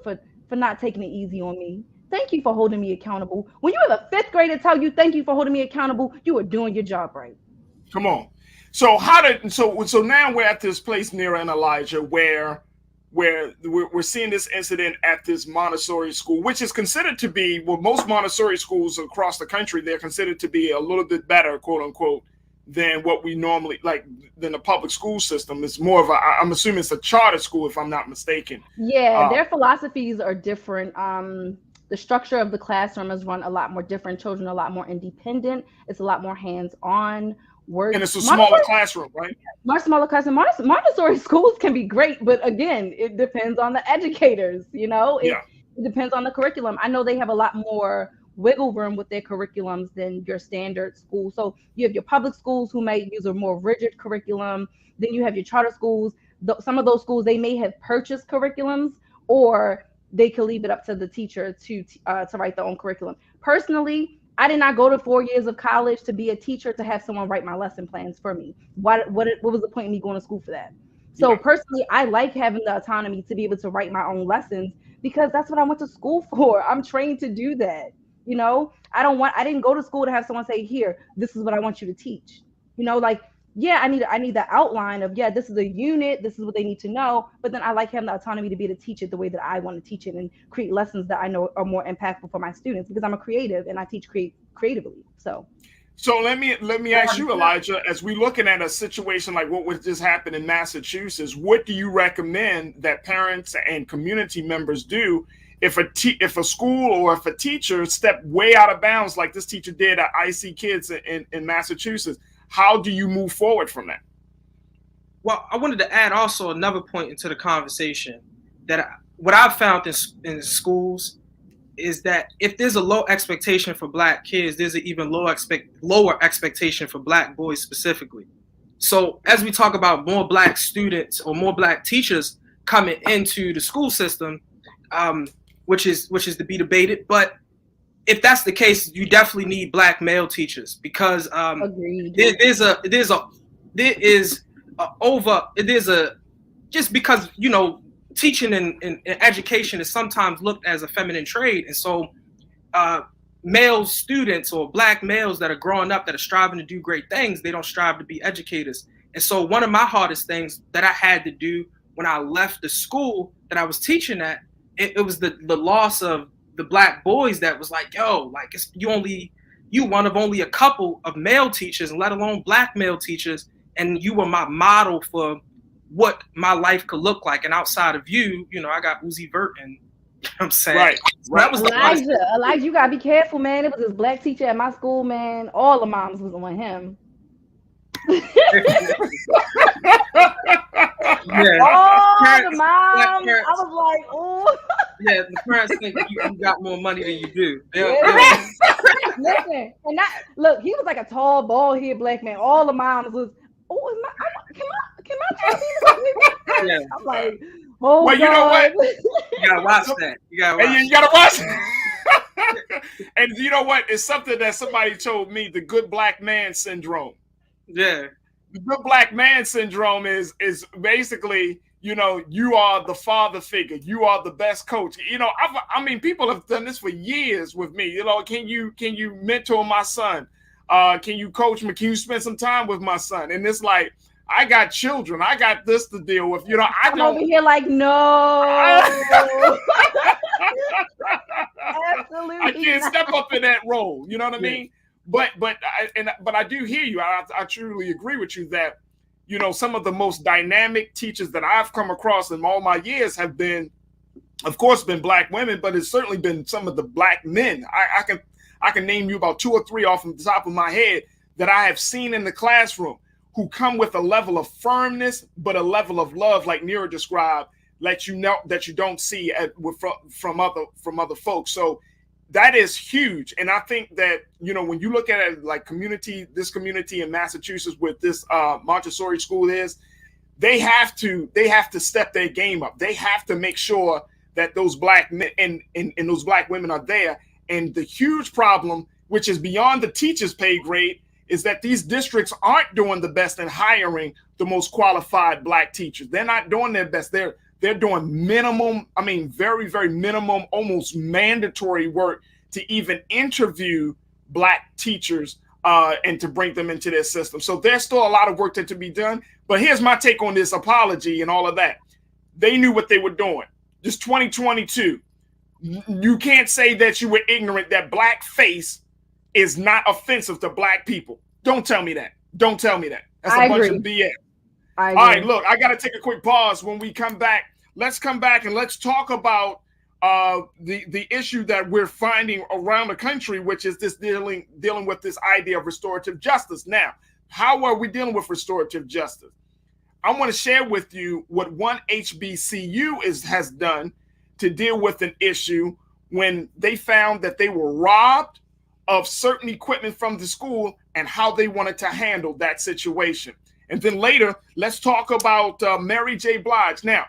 not taking it easy on me. Thank you for holding me accountable. When you have a 5th grader tell you thank you for holding me accountable, you are doing your job right. Come on. So so now we're at this place, Nira and Elijah, where we're seeing this incident at this Montessori school, which is considered to be, well, most Montessori schools across the country, they're considered to be a little bit better, quote unquote, than what we normally than the public school system. It's more of I'm assuming it's a charter school, if I'm not mistaken. Yeah, their philosophies are different. The structure of the classroom is run a lot more different. Children are a lot more independent. It's a lot more hands-on work. And it's a smaller classroom, right? Much smaller classroom. Montessori schools can be great, but again, it depends on the educators. It depends on the curriculum. I know they have a lot more wiggle room with their curriculums than your standard school. So you have your public schools who may use a more rigid curriculum. Then you have your charter schools. Some of those schools, they may have purchased curriculums, or they could leave it up to the teacher to write their own curriculum. Personally, I did not go to 4 years of college to be a teacher to have someone write my lesson plans for me. What was the point of me going to school for that? So personally, I like having the autonomy to be able to write my own lessons because that's what I went to school for. I'm trained to do that. I didn't go to school to have someone say, here, this is what I want you to teach. I need the outline of, this is a unit, this is what they need to know. But then I like having the autonomy to be able to teach it the way that I want to teach it and create lessons that I know are more impactful for my students because I'm a creative and I teach creatively. So let me ask you, Elijah, as we're looking at a situation like what just happened in Massachusetts, what do you recommend that parents and community members do if a school or if a teacher step way out of bounds like this teacher did at IC Kids in Massachusetts? How do you move forward from that? Well, I wanted to add also another point into the conversation that what I've found in schools is that if there's a low expectation for Black kids, there's an even lower expectation for Black boys specifically. So as we talk about more Black students or more Black teachers coming into the school system, which is to be debated, but if that's the case, you definitely need Black male teachers because just because teaching and education is sometimes looked as a feminine trade, and so male students or Black males that are growing up that are striving to do great things, they don't strive to be educators. And so one of my hardest things that I had to do when I left the school that I was teaching at, it was the loss of the Black boys that was like, yo, like you only you one of only a couple of male teachers, let alone black male teachers, and you were my model for what my life could look like. And outside of you, you know, I got Uzi Vert, and you know what I'm saying? Right. So that was Elijah, you gotta be careful, man. It was this black teacher at my school, man. All the moms was on him. Yeah. All the moms. I was like, oh. Yeah, the parents think you got more money than you do. Listen, and look, he was like a tall, bald-headed black man. All the moms was, can my child be like me? Yeah. I'm like, oh, well, God. You know what? You gotta watch that. You gotta watch it. And you know what? It's something that somebody told me, the good black man syndrome. Yeah. The good black man syndrome is basically, you know, you are the father figure. You are the best coach. You know, I mean, people have done this for years with me. You know, can you mentor my son? Can you coach me? Can you spend some time with my son? And it's like, I got children. I got this to deal with. You know, I'm over here like, no. Absolutely. I can't step up in that role. You know what I mean? But I do hear you. I truly agree with you that, you know, some of the most dynamic teachers that I've come across in all my years have been, of course, been black women, but it's certainly been some of the black men. I can name you about 2 or 3 off the top of my head that I have seen in the classroom who come with a level of firmness, but a level of love, like Nira described, that you don't see from other folks. So that is huge. And I think that, you know, when you look at it like this community in Massachusetts with this Montessori school they have to step their game up. They have to make sure that those black men and those black women are there. And the huge problem, which is beyond the teacher's pay grade, is that these districts aren't doing the best in hiring the most qualified black teachers. They're not doing their best. They're doing minimum, I mean, very, very minimum, almost mandatory work to even interview black teachers and to bring them into their system. So there's still a lot of work to be done. But here's my take on this apology and all of that. They knew what they were doing. This 2022. You can't say that you were ignorant that blackface is not offensive to black people. Don't tell me that. Don't tell me that. That's a bunch of BS. All right, look, I got to take a quick pause. When we come back, let's come back and let's talk about the issue that we're finding around the country, which is this dealing with this idea of restorative justice. Now, how are we dealing with restorative justice? I want to share with you what one HBCU has done to deal with an issue when they found that they were robbed of certain equipment from the school and how they wanted to handle that situation. And then later, let's talk about Mary J. Blige. Now,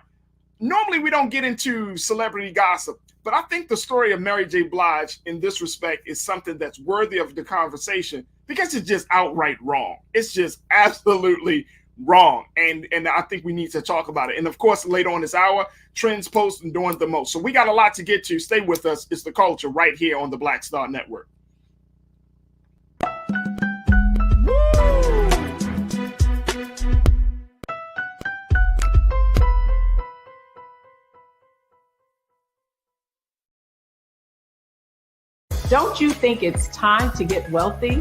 normally we don't get into celebrity gossip, but I think the story of Mary J. Blige in this respect is something that's worthy of the conversation because it's just outright wrong. It's just absolutely wrong. And I think we need to talk about it. And of course, later on this hour, trends, posts, and doing the most. So we got a lot to get to. Stay with us. It's The Culture right here on the Black Star Network. Don't you think it's time to get wealthy?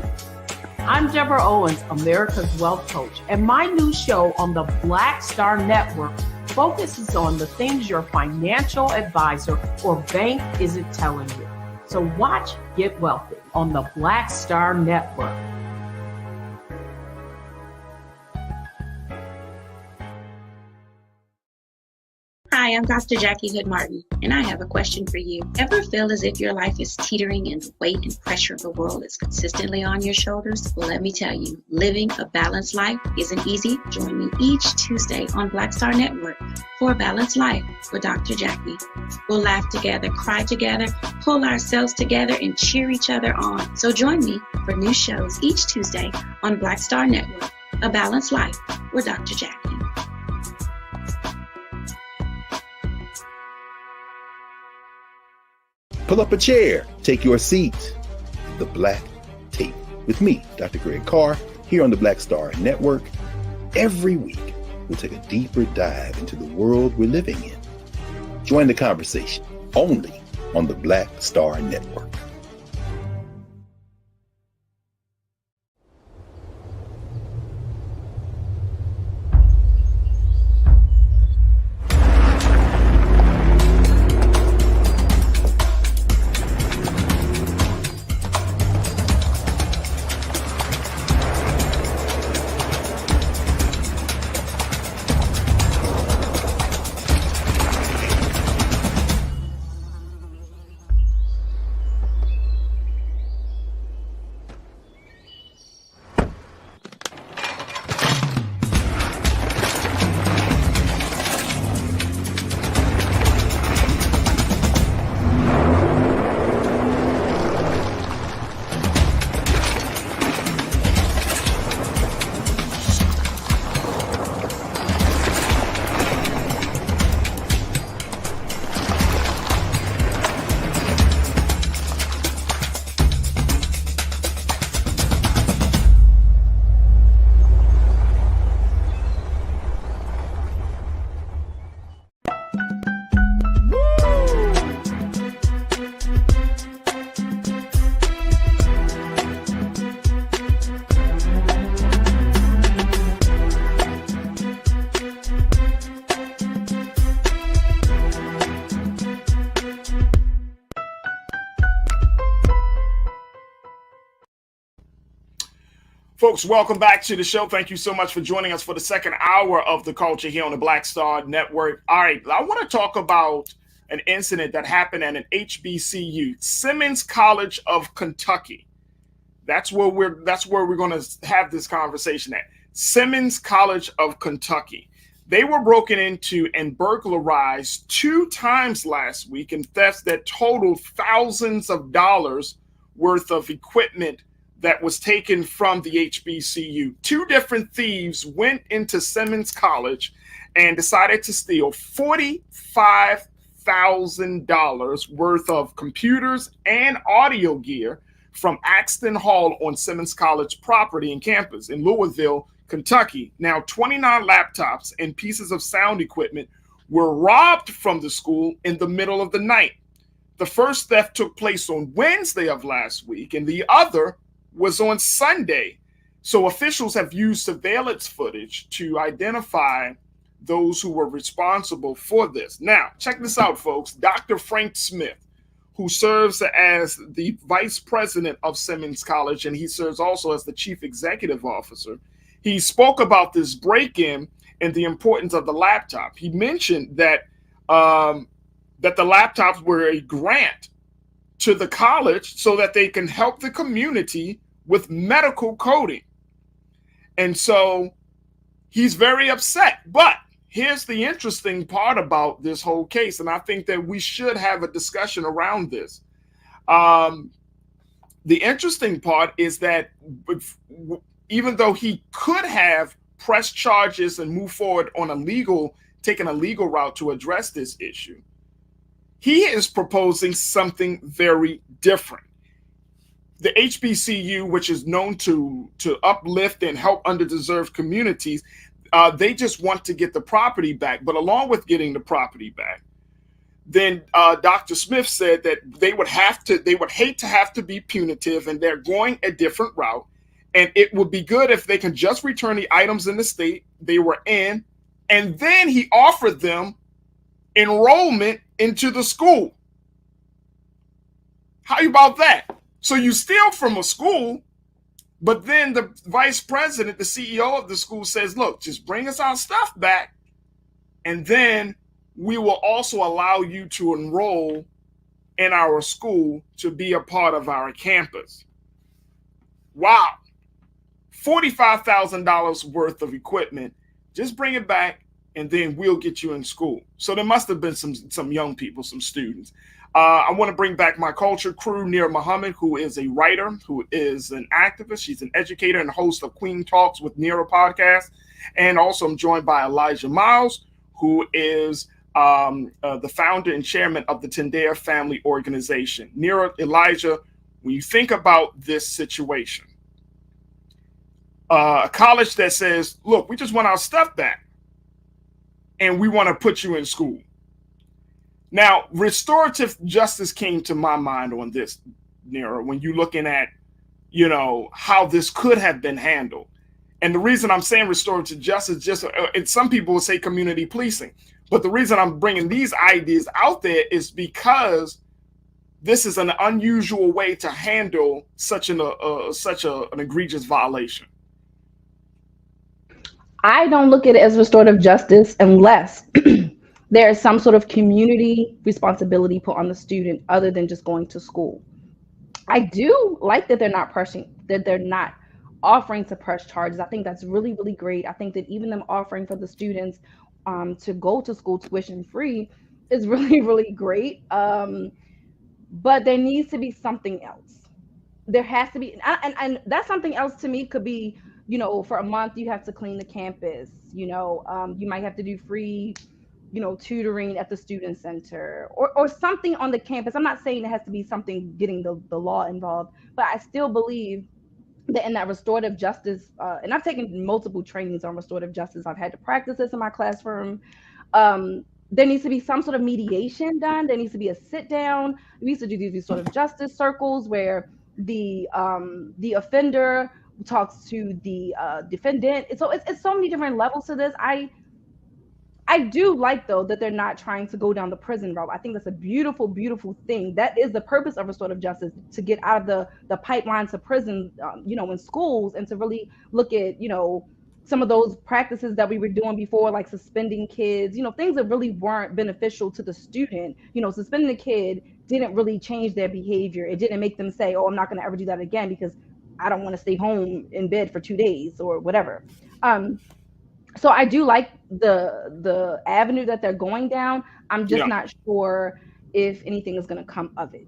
I'm Deborah Owens, America's Wealth Coach, and my new show on the Black Star Network focuses on the things your financial advisor or bank isn't telling you. So watch Get Wealthy on the Black Star Network. Hi, I'm Dr. Jackie Hood Martin, and I have a question for you. Ever feel as if your life is teetering and the weight and pressure of the world is consistently on your shoulders? Well, let me tell you, living a balanced life isn't easy. Join me each Tuesday on Black Star Network for A Balanced Life with Dr. Jackie. We'll laugh together, cry together, pull ourselves together, and cheer each other on. So join me for new shows each Tuesday on Black Star Network, A Balanced Life with Dr. Jackie. Pull up a chair, take your seat. The Black Tape with me, Dr. Greg Carr, here on the Black Star Network. Every week, we'll take a deeper dive into the world we're living in. Join the conversation only on the Black Star Network. Folks, welcome back to the show. Thank you so much for joining us for the second hour of the culture here on the Black Star Network. All right, I want to talk about an incident that happened at an HBCU, Simmons College of Kentucky. That's where we're going to have this conversation at. Simmons College of Kentucky. They were broken into and burglarized 2 times last week in thefts that totaled thousands of dollars worth of equipment that was taken from the HBCU. 2 different thieves went into Simmons College and decided to steal $45,000 worth of computers and audio gear from Axton Hall on Simmons College property and campus in Louisville, Kentucky. Now, 29 laptops and pieces of sound equipment were robbed from the school in the middle of the night. The first theft took place on Wednesday of last week, and the other was on Sunday. So officials have used surveillance footage to identify those who were responsible for this. Now, check this out, folks. Dr. Frank Smith, who serves as the vice president of Simmons College, and he serves also as the chief executive officer, he spoke about this break-in and the importance of the laptop. He mentioned that that the laptops were a grant to the college so that they can help the community with medical coding. And so he's very upset. But here's the interesting part about this whole case, and I think that we should have a discussion around this. The interesting part is that even though he could have pressed charges and moved forward on taking a legal route to address this issue, he is proposing something very different. The HBCU, which is known to uplift and help underdeserved communities, they just want to get the property back. But along with getting the property back, then Dr. Smith said that they would hate to have to be punitive, and they're going a different route. And it would be good if they can just return the items in the state they were in, and then he offered them enrollment into the school. How about that? So you steal from a school, but then the vice president, the CEO of the school, says, look, just bring us our stuff back, and then we will also allow you to enroll in our school to be a part of our campus. Wow. $45,000 worth of equipment. Just bring it back, and then we'll get you in school. So there must have been some young people, some students. I want to bring back my culture crew, Nira Muhammad, who is a writer, who is an activist. She's an educator and host of Queen Talks with Nira podcast. And also I'm joined by Elijah Miles, who is the founder and chairman of the Tendare Family Organization. Nira, Elijah, when you think about this situation, a college that says, look, we just want our stuff back, and we want to put you in school. Now, restorative justice came to my mind on this, Nira, when you're looking at, how this could have been handled. And the reason I'm saying restorative justice, and some people will say community policing, but the reason I'm bringing these ideas out there is because this is an unusual way to handle such an egregious violation. I don't look at it as restorative justice unless there is some sort of community responsibility put on the student other than just going to school. I do like that they're not offering to press charges. I think that's really, really great. I think that even them offering for the students to go to school tuition free is really, really great. But there needs to be something else. There has to be, and that something else to me could be, for a month you have to clean the campus. You might have to do free tutoring at the student center or something on the campus. I'm not saying it has to be something getting the law involved, but I still believe that in that restorative justice, and I've taken multiple trainings on restorative justice. I've had to practice this in my classroom. There needs to be some sort of mediation done. There needs to be a sit down. We used to do these sort of justice circles where the offender talks to the defendant. So it's so many different levels to this. I I do like, though, that they're not trying to go down the prison route. I think that's a beautiful, beautiful thing. That is the purpose of restorative justice, to get out of the pipeline to prison, in schools, and to really look at, some of those practices that we were doing before, like suspending kids, things that really weren't beneficial to the student. Suspending a kid didn't really change their behavior. It didn't make them say, oh, I'm not going to ever do that again because I don't want to stay home in bed for 2 days or whatever. So I do like the avenue that they're going down. I'm just not sure if anything is going to come of it.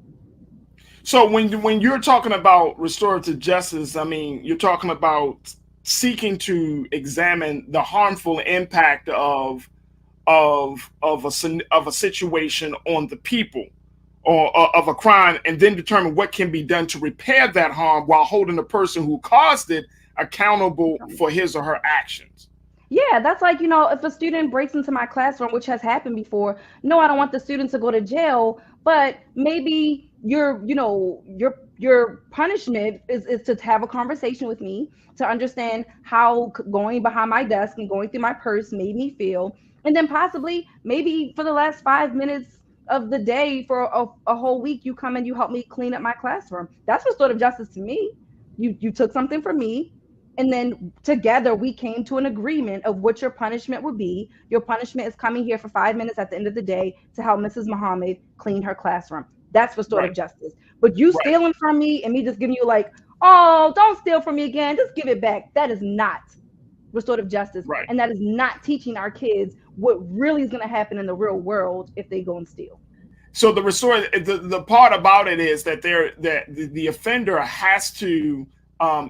So when you're talking about restorative justice, I mean, you're talking about seeking to examine the harmful impact of a situation on the people, or of a crime, and then determine what can be done to repair that harm while holding the person who caused it accountable for his or her actions. Yeah, that's like, if a student breaks into my classroom, which has happened before, no, I don't want the student to go to jail, but maybe your punishment is to have a conversation with me, to understand how going behind my desk and going through my purse made me feel. And then possibly, maybe for the last 5 minutes of the day for a whole week, you come and you help me clean up my classroom. That's restorative justice to me. You took something from me, and then together we came to an agreement of what your punishment would be. Your punishment is coming here for 5 minutes at the end of the day to help Mrs. Muhammad clean her classroom. That's restorative justice. But you stealing from me and me just giving you like, oh, don't steal from me again, just give it back. That is not restorative justice. And that is not teaching our kids what really is going to happen in the real world if they go and steal. So the part about it is that the offender has to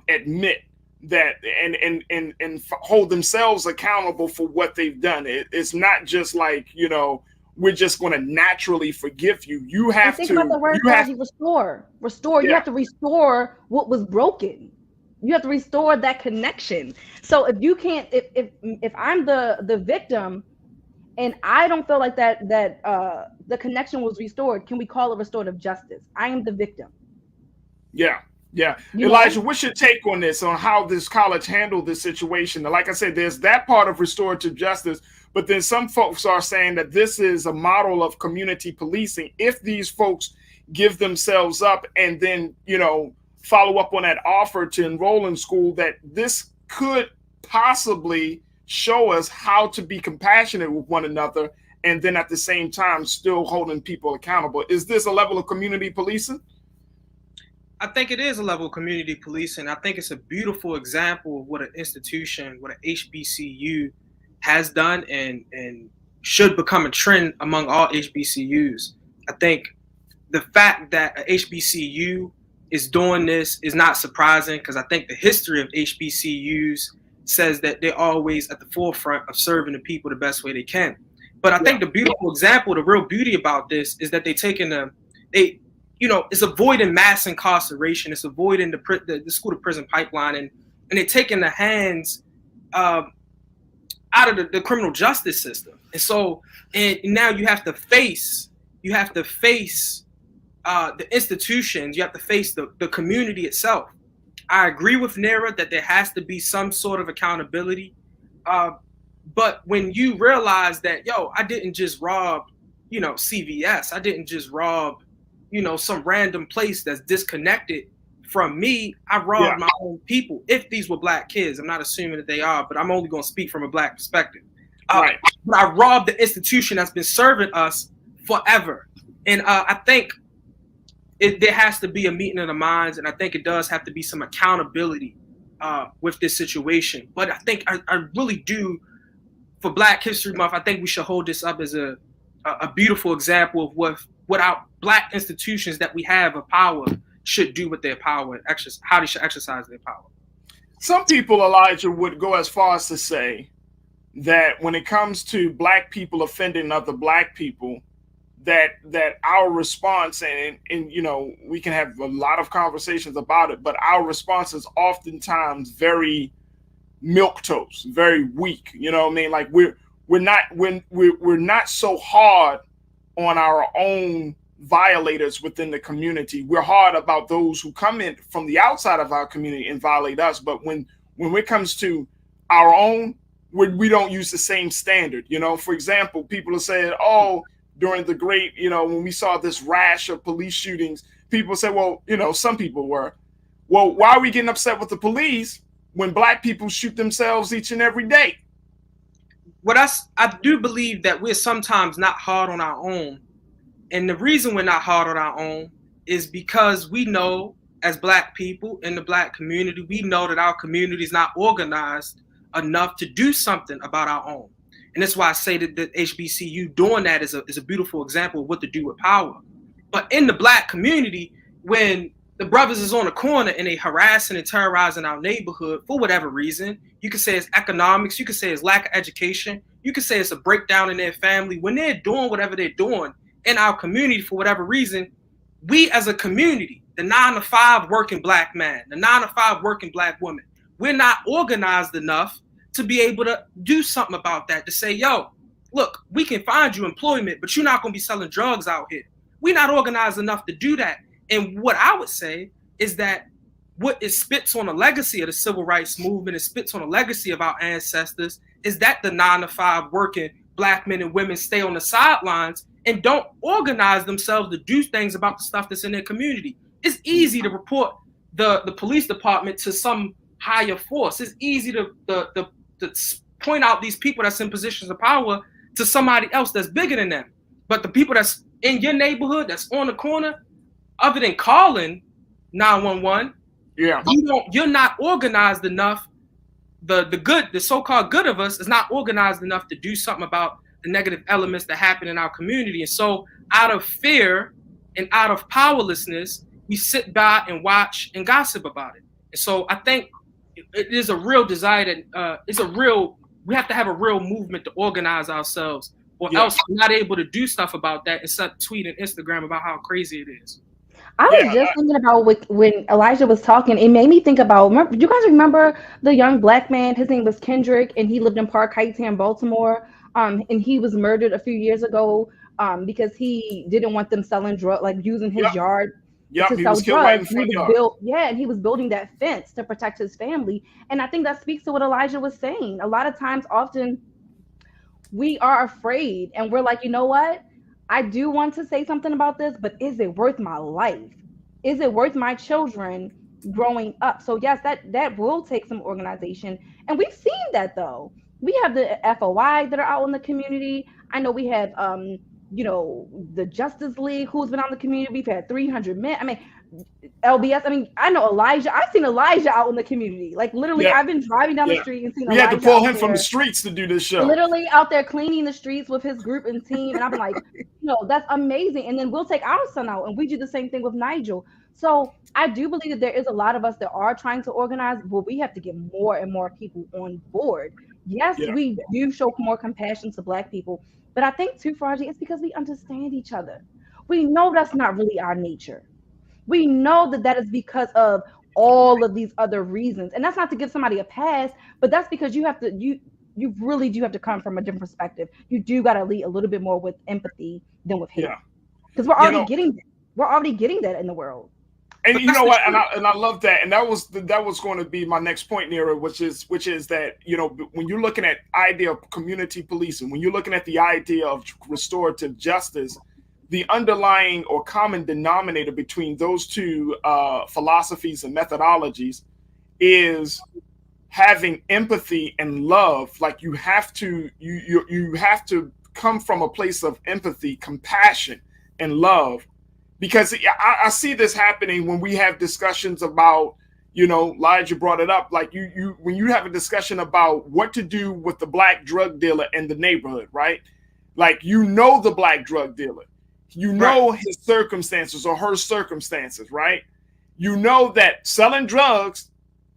admit that and hold themselves accountable for what they've done. It's not just like, we're just going to naturally forgive you. You have to think about the word restore. You have to restore what was broken. You have to restore that connection. So if you can't, if I'm the victim and I don't feel like that the connection was restored, can we call it restorative justice? I am the victim. Yeah. Elijah, what's your take on this, on how this college handled this situation? Like I said, there's that part of restorative justice, but then some folks are saying that this is a model of community policing. If these folks give themselves up and then, follow up on that offer to enroll in school, that this could possibly show us how to be compassionate with one another, and then at the same time still holding people accountable. Is this a level of community policing? I think it is a level of community policing. I think it's a beautiful example of what an institution, what an HBCU has done and should become a trend among all HBCUs. I think the fact that a HBCU is doing this is not surprising, because I think the history of HBCUs says that they're always at the forefront of serving the people the best way they can. But I think the beautiful example, the real beauty about this is that it's avoiding mass incarceration. It's avoiding the school to prison pipeline, and they're taking the hands out of the criminal justice system. And so, and now you have to face the institutions. You have to face the community itself. I agree with Nera that there has to be some sort of accountability. But when you realize that, I didn't just rob, CVS. I didn't just rob, some random place that's disconnected from me. I robbed my own people. If these were Black kids, I'm not assuming that they are, but I'm only going to speak from a Black perspective. But I robbed the institution that's been serving us forever. And I think there has to be a meeting of the minds, and I think it does have to be some accountability with this situation. But I think I really do, for Black History Month, I think we should hold this up as a beautiful example of what our Black institutions that we have of power should do with their power, and how they should exercise their power. Some people, Elijah, would go as far as to say that when it comes to Black people offending other Black people, that our response, and we can have a lot of conversations about it, but our response is oftentimes very milquetoast, very weak. You know what I mean? Like we're not so hard on our own violators within the community. We're hard about those who come in from the outside of our community and violate us. But when it comes to our own, we don't use the same standard. You know, for example, people have said, oh, during the great, you know, when we saw this rash of police shootings, people say, well, you know, some people were, well, why are we getting upset with the police when black people shoot themselves each and every day? What I do believe that we're sometimes not hard on our own. And the reason we're not hard on our own is because we know, as black people in the black community, we know that our community is not organized enough to do something about our own. And that's why I say that the HBCU doing that is a beautiful example of what to do with power. But in the black community, when the brothers is on the corner and they harassing and terrorizing our neighborhood for whatever reason, you could say it's economics, you could say it's lack of education, you could say it's a breakdown in their family. When they're doing whatever they're doing in our community for whatever reason, we as a community, the 9-to-5 working black man, the 9-to-5 working black woman, we're not organized enough to be able to do something about that, to say, yo, look, we can find you employment, but you're not going to be selling drugs out here. We're not organized enough to do that. And what I would say is that what it spits on the legacy of the civil rights movement, it spits on the legacy of our ancestors, is that the 9-to-5 working black men and women stay on the sidelines and don't organize themselves to do things about the stuff that's in their community. It's easy to report the police department to some higher force. It's easy to point out these people that's in positions of power to somebody else that's bigger than them. But the people that's in your neighborhood, that's on the corner, other than calling 911, you're not organized enough. The so-called good of us is not organized enough to do something about the negative elements that happen in our community. And so out of fear and out of powerlessness, we sit by and watch and gossip about it. And so I think it is a real desire that we have to have a real movement to organize ourselves, or else we're not able to do stuff about that except tweet and Instagram about how crazy it is. I was just thinking about when Elijah was talking, it made me think about, do you guys remember the young black man? His name was Kendrick, and he lived in Park Heights here in Baltimore. And he was murdered a few years ago because he didn't want them selling drugs, like using his yard to sell drugs. And he was building that fence to protect his family. And I think that speaks to what Elijah was saying. A lot of times, often, we are afraid, and we're like, you know what? I do want to say something about this, but is it worth my life? Is it worth my children growing up? So yes, that will take some organization. And we've seen that though. We have the FOI that are out in the community. I know we have, the Justice League who's been out in the community. We've had 300 men. I mean, LBS. I mean, I know Elijah. I've seen Elijah out in the community. Like literally, I've been driving down the street and seen Elijah. We had to pull him from the streets to do this show. Literally out there cleaning the streets with his group and team. And I've been like, that's amazing. And then we'll take our son out, and we do the same thing with Nigel. So I do believe that there is a lot of us that are trying to organize, but we have to get more and more people on board. Yes, we do show more compassion to Black people, but I think too, Farajii, it's because we understand each other. We know that's not really our nature. We know that is because of all of these other reasons. And that's not to give somebody a pass, but that's because you really do have to come from a different perspective. You do got to lead a little bit more with empathy than with hate. Because we're already getting that in the world. And you know what? And I love that. And that was going to be my next point, Nira, which is that, when you're looking at idea of community policing, when you're looking at the idea of restorative justice, the underlying or common denominator between those two philosophies and methodologies is having empathy and love. Like you have to come from a place of empathy, compassion, and love. Because I see this happening when we have discussions about, Elijah brought it up, like when you have a discussion about what to do with the Black drug dealer in the neighborhood, right? Like, the Black drug dealer, his circumstances or her circumstances, right? That selling drugs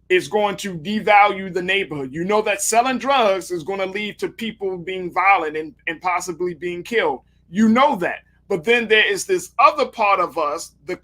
is going to devalue the neighborhood. That selling drugs is going to lead to people being violent and possibly being killed. That. But then there is this other part of us, the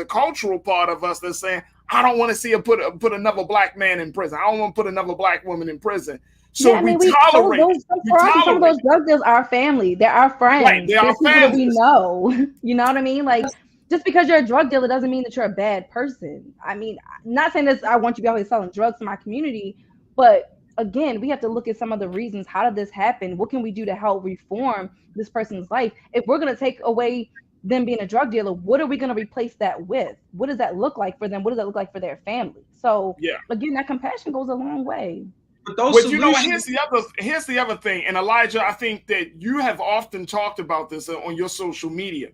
cultural part of us that's saying, I don't want to see put another Black man in prison. I don't want to put another Black woman in prison. So we tolerate. Some of those drug dealers are our family. They're our friends. Right, they're our people that we know. You know what I mean? Like, just because you're a drug dealer doesn't mean that you're a bad person. I mean, not saying this, I want you to be always selling drugs to my community, but again, we have to look at some of the reasons. How did this happen? What can we do to help reform this person's life? If we're going to take away them being a drug dealer, what are we going to replace that with? What does that look like for them? What does that look like for their family? So again, that compassion goes a long way. But those but you know, here's the other thing. And Elijah, I think that you have often talked about this on your social media.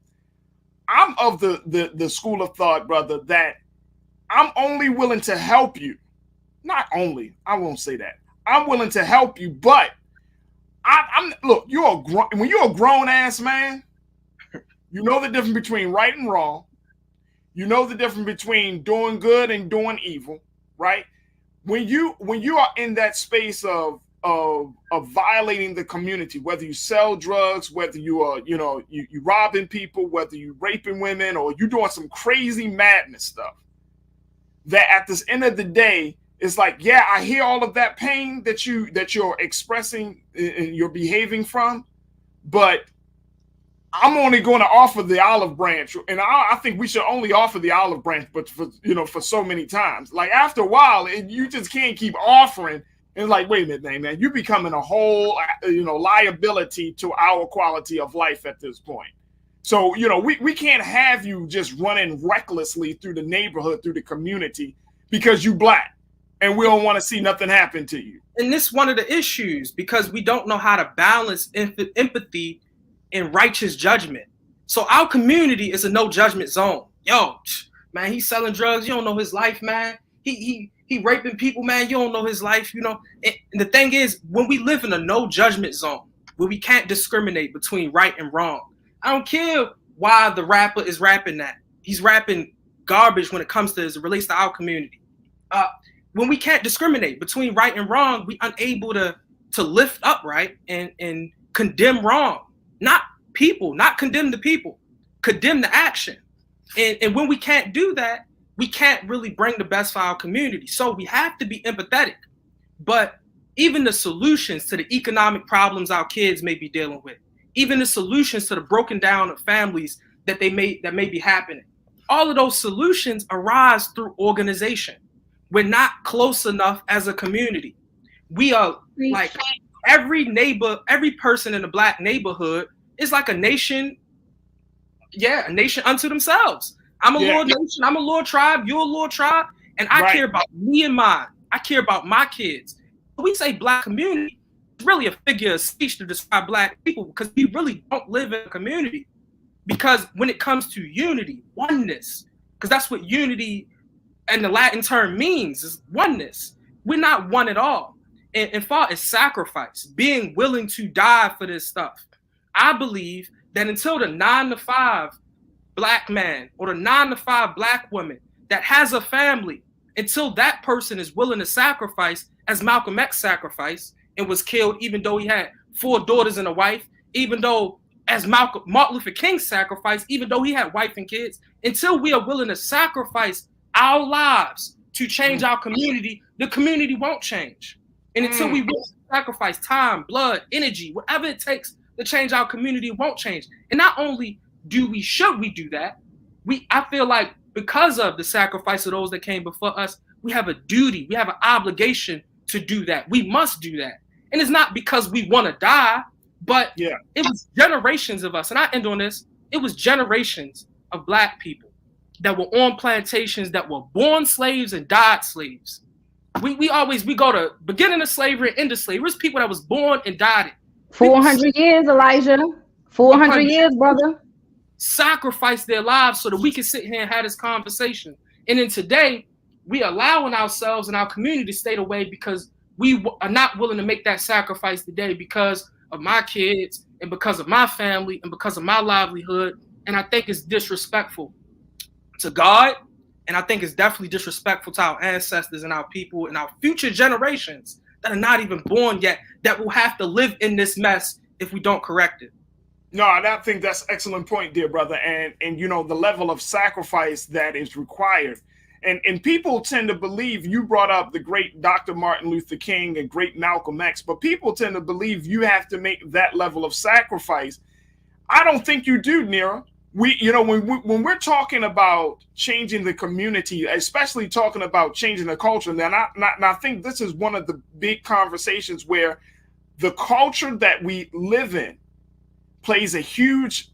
I'm of the school of thought, brother, that I'm only willing to help you. Not only, I won't say that. I'm willing to help you, but I'm look, when you're a grown ass man, you know the difference between right and wrong. You know the difference between doing good and doing evil, right? When you are in that space of violating the community, whether you sell drugs, whether you are, you robbing people, whether you raping women, or you doing some crazy madness stuff, that at this end of the day, it's like, yeah, I hear all of that pain that you're expressing and you're behaving from, but I'm only going to offer the olive branch, and I think we should only offer the olive branch, but for so many times. Like after a while, you just can't keep offering. And like, wait a minute, man, you're becoming a whole liability to our quality of life at this point. So we can't have you just running recklessly through the neighborhood, through the community, because you Black, and we don't want to see nothing happen to you. And this is one of the issues, because we don't know how to balance empathy and righteous judgment. So our community is a no judgment zone. Yo, man, he's selling drugs. You don't know his life, man. He raping people, man. You don't know his life, And the thing is, when we live in a no judgment zone, where we can't discriminate between right and wrong, I don't care why the rapper is rapping that. He's rapping garbage when it comes to as it relates to our community. When we can't discriminate between right and wrong, we unable to lift up right and condemn wrong. Not people, not condemn the people, condemn the action. And when we can't do that, we can't really bring the best for our community. So we have to be empathetic. But even the solutions to the economic problems our kids may be dealing with, even the solutions to the broken down of families that may be happening, all of those solutions arise through organization. We're not close enough as a community. We are like every neighbor, every person in the Black neighborhood is like a nation. Yeah, a nation unto themselves. I'm a little nation. I'm a little tribe. You're a little tribe. And I care about me and mine. I care about my kids. When we say Black community, it's really a figure of speech to describe Black people, because we really don't live in a community. Because when it comes to unity, oneness, because that's what unity and the Latin term means, is oneness. We're not one at all. And far as sacrifice, being willing to die for this stuff, I believe that until the 9-to-5 Black man or the 9-to-5 Black woman that has a family, until that person is willing to sacrifice as Malcolm X sacrificed and was killed, even though he had 4 daughters and a wife, even though as Martin Luther King sacrificed, even though he had wife and kids, until we are willing to sacrifice our lives to change our community, the community won't change. And until we will sacrifice time, blood, energy, whatever it takes to change our community, it won't change. And not only should we do that, I feel like because of the sacrifice of those that came before us, we have a duty, we have an obligation to do that. We must do that. And it's not because we want to die, but it was generations of us. And I end on this. It was generations of Black people that were on plantations, that were born slaves and died slaves. We go to beginning of slavery and end of slavery. It's people that was born and died. 400 years, Elijah. 400 years, brother. Sacrificed their lives so that we can sit here and have this conversation. And then today, we allowing ourselves and our community to stay away because we are not willing to make that sacrifice today because of my kids and because of my family and because of my livelihood. And I think it's disrespectful to God. And I think it's definitely disrespectful to our ancestors and our people and our future generations that are not even born yet, that will have to live in this mess if we don't correct it. No, I think that's an excellent point, dear brother. And the level of sacrifice that is required. And people tend to believe, you brought up the great Dr. Martin Luther King and great Malcolm X, but people tend to believe you have to make that level of sacrifice. I don't think you do, Nira. when we're talking about changing the community, especially talking about changing the culture, and I think this is one of the big conversations where the culture that we live in plays a huge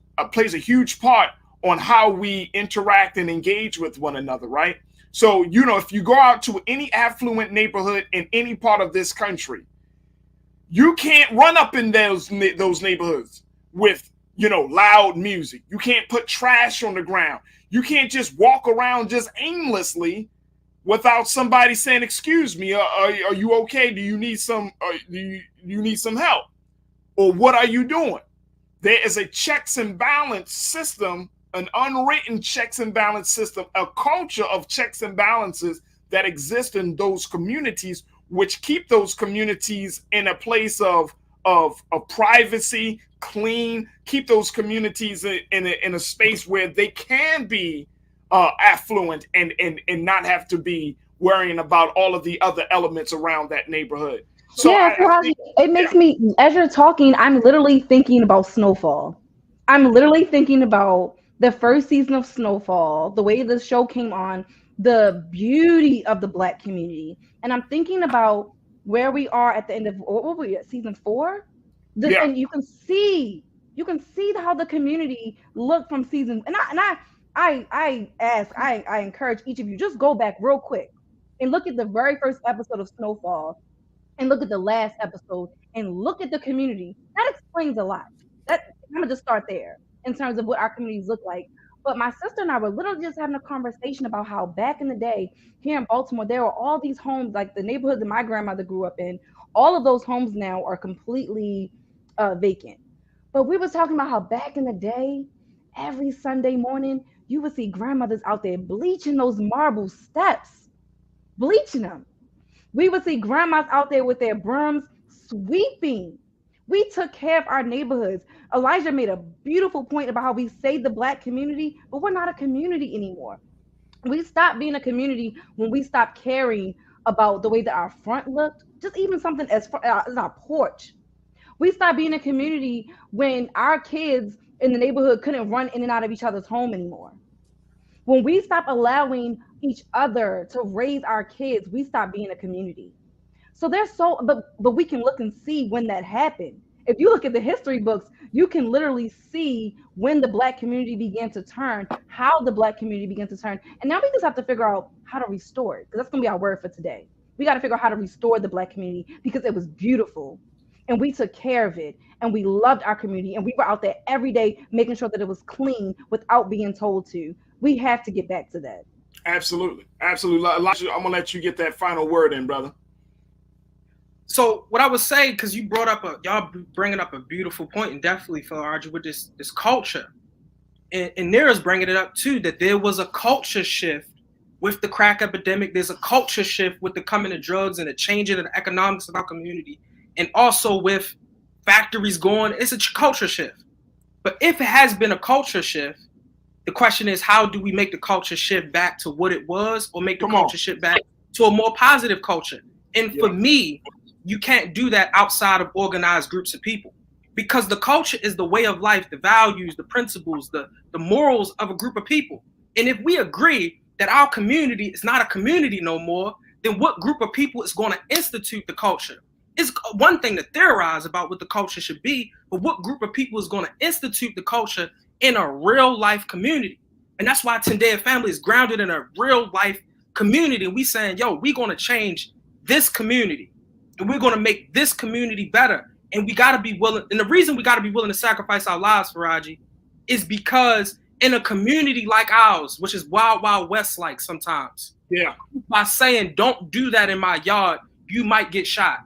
part on how we interact and engage with one another, right? So, if you go out to any affluent neighborhood in any part of this country, you can't run up in those neighborhoods with, loud music. You can't put trash on the ground. You can't just walk around just aimlessly without somebody saying, "Excuse me, are you okay? Do you need some help? Or what are you doing?" There is a checks and balance system, an unwritten checks and balance system, a culture of checks and balances that exist in those communities, which keep those communities in a place of privacy, clean, keep those communities in a space where they can be affluent and not have to be worrying about all of the other elements around that neighborhood. So it makes me, as you're talking, I'm literally thinking about Snowfall. I'm literally thinking about the first season of Snowfall, the way the show came on, the beauty of the Black community. And I'm thinking about where we are at the end of, what were we at, season 4? And you can see how the community looked from season. And I encourage each of you, just go back real quick and look at the very first episode of Snowfall and look at the last episode and look at the community. That explains a lot. I'm gonna just start there in terms of what our communities look like. But my sister and I were literally just having a conversation about how back in the day here in Baltimore, there were all these homes, like the neighborhood that my grandmother grew up in. All of those homes now are completely vacant. But we was talking about how back in the day, every Sunday morning, you would see grandmothers out there bleaching those marble steps, bleaching them. We would see grandmas out there with their brooms sweeping. We took care of our neighborhoods. Elijah made a beautiful point about how we saved the Black community, but we're not a community anymore. We stopped being a community when we stopped caring about the way that our front looked, just even something as our porch. We stopped being a community when our kids in the neighborhood couldn't run in and out of each other's home anymore. When we stopped allowing each other to raise our kids, we stopped being a community. So but we can look and see when that happened. If you look at the history books, you can literally see when the Black community began to turn, how the Black community began to turn. And now we just have to figure out how to restore it, because that's gonna be our word for today. We got to figure out how to restore the Black community, because it was beautiful and we took care of it and we loved our community and we were out there every day making sure that it was clean without being told to. We have to get back to that. Absolutely. Elijah, I'm gonna let you get that final word in, brother. So what I would say, because you brought up y'all bringing up a beautiful point, and definitely Farajii with this culture, and Nira's bringing it up too, that there was a culture shift with the crack epidemic. There's a culture shift with the coming of drugs and the changing of the economics of our community, and also with factories going. It's a culture shift. But if it has been a culture shift, the question is, how do we make the culture shift back to what it was, or make the culture shift back to a more positive culture? And for me, you can't do that outside of organized groups of people, because the culture is the way of life, the values, the principles, the morals of a group of people. And if we agree that our community is not a community no more, then what group of people is going to institute the culture? It's one thing to theorize about what the culture should be, but what group of people is going to institute the culture in a real life community? And that's why Tendea Family is grounded in a real life community. And we saying, yo, we're going to change this community. And we're going to make this community better. And we got to be willing. And the reason we got to be willing to sacrifice our lives, Farajii, is because in a community like ours, which is wild, wild west like sometimes, by saying, don't do that in my yard, you might get shot.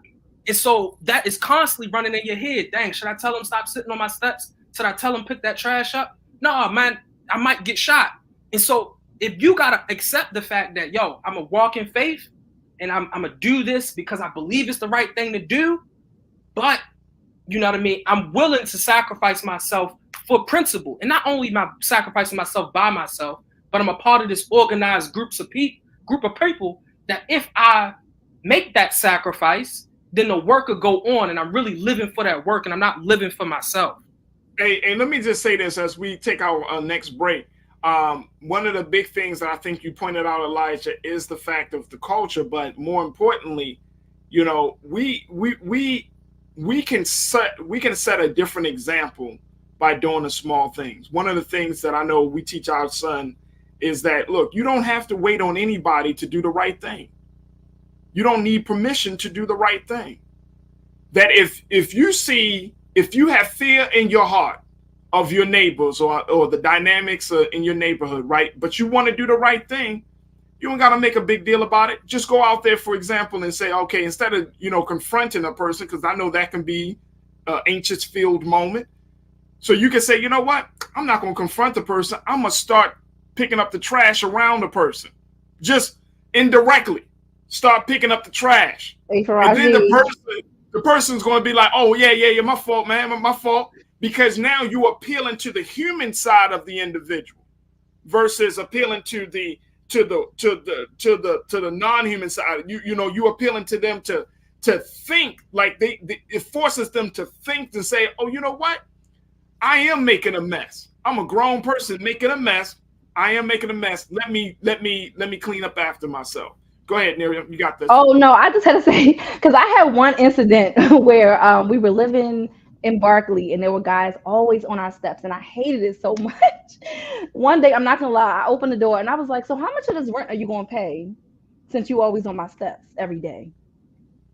And so that is constantly running in your head. Dang, should I tell them stop sitting on my steps? Should I tell them pick that trash up? No, man, I might get shot. And so if you got to accept the fact that, yo, I'm a walk in faith, and I'm going to do this because I believe it's the right thing to do. But, you know what I mean? I'm willing to sacrifice myself for principle. And not only am I sacrificing myself by myself, but I'm a part of this organized group of people that if I make that sacrifice, then the work will go on, and I'm really living for that work, and I'm not living for myself. Hey, let me just say this as we take our next break. One of the big things that I think you pointed out, Elijah, is the fact of the culture. But more importantly, you know, we can set a different example by doing the small things. One of the things that I know we teach our son is that, look, you don't have to wait on anybody to do the right thing. You don't need permission to do the right thing. That if you have fear in your heart of your neighbors or the dynamics in your neighborhood, right? But you want to do the right thing, you don't got to make a big deal about it. Just go out there, for example, and say, okay, instead of, confronting a person, because I know that can be an anxious-filled moment. So you can say, you know what? I'm not going to confront the person. I'm going to start picking up the trash around the person. Just indirectly start picking up the trash. Hey, and then the person's going to be like, oh, yeah, my fault, man, my fault. Because now you're appealing to the human side of the individual versus appealing to the non-human side. You appealing to them to think, like it forces them to think and say, oh, you know what? I am making a mess. I'm a grown person making a mess. I am making a mess. Let me clean up after myself. Go ahead, Miriam. You got this. Oh no, I just had to say, because I had one incident where we were living in Berkeley and there were guys always on our steps and I hated it so much. One day, I'm not gonna lie, I opened the door and I was like, so how much of this rent are you gonna pay since you always on my steps every day?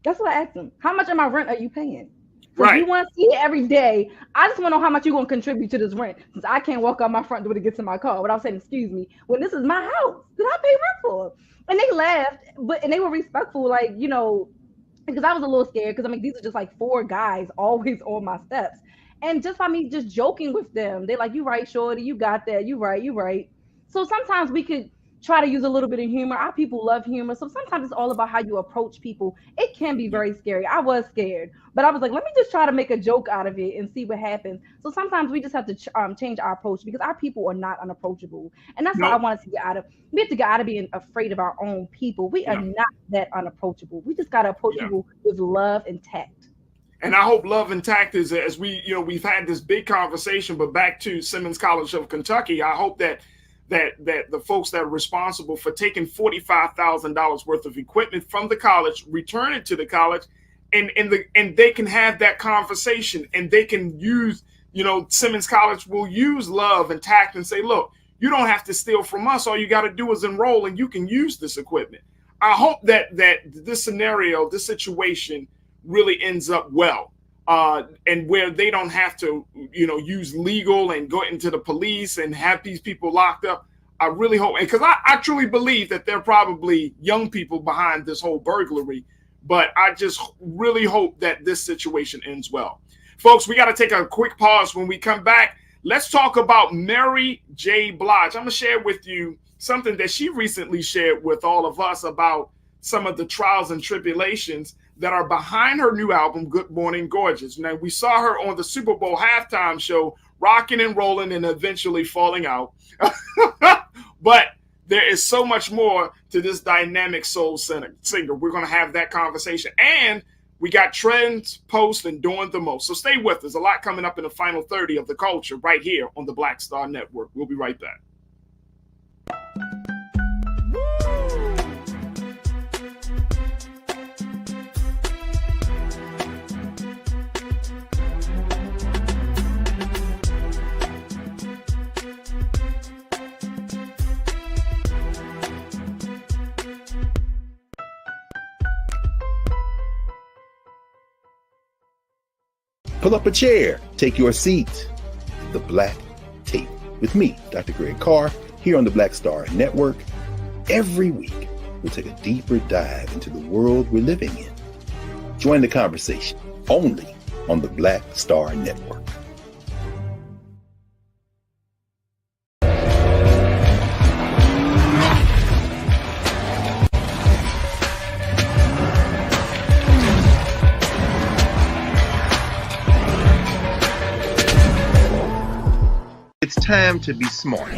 That's what I asked them. How much of my rent are you paying? Right. If you want to see it every day, I just want to know how much you're going to contribute to this rent. Since I can't walk out my front door to get to my car without saying, excuse me, when this is my house, did I pay rent for? And they laughed, and they were respectful, like, because I was a little scared, because these are just like 4 guys always on my steps. And just by me just joking with them, they're like, you right, shorty, you got that, you right. So sometimes we could try to use a little bit of humor. Our people love humor. So sometimes it's all about how you approach people. It can be very scary. I was scared, but I was like, let me just try to make a joke out of it and see what happens. So sometimes we just have to change our approach because our people are not unapproachable. And that's what I wanted to get out of. We have to get out of being afraid of our own people. We are not that unapproachable. We just got to approach people with love and tact. And I hope love and tact is, as we've had this big conversation, but back to Simmons College of Kentucky, I hope that the folks that are responsible for taking $45,000 worth of equipment from the college, return it to the college, and they can have that conversation, and they can use, Simmons College will use love and tact and say, look, you don't have to steal from us. All you got to do is enroll and you can use this equipment. I hope that this scenario, this situation really ends up well. And where they don't have to, use legal and go into the police and have these people locked up. I really hope, because I truly believe that they're probably young people behind this whole burglary, but I just really hope that this situation ends well. Folks, we got to take a quick pause. When we come back, let's talk about Mary J. Blige. I'm going to share with you something that she recently shared with all of us about some of the trials and tribulations that are behind her new album, Good Morning Gorgeous. Now, we saw her on the Super Bowl halftime show, rocking and rolling and eventually falling out. But there is so much more to this dynamic soul singer. We're going to have that conversation. And we got trends, posts, and doing the most. So stay with us. A lot coming up in the final 30 of The Culture right here on the Black Star Network. We'll be right back. Pull up a chair, take your seat. The Black Tape with me, Dr. Greg Carr, here on the Black Star Network. Every week, we'll take a deeper dive into the world we're living in. Join the conversation only on the Black Star Network. It's time to be smart.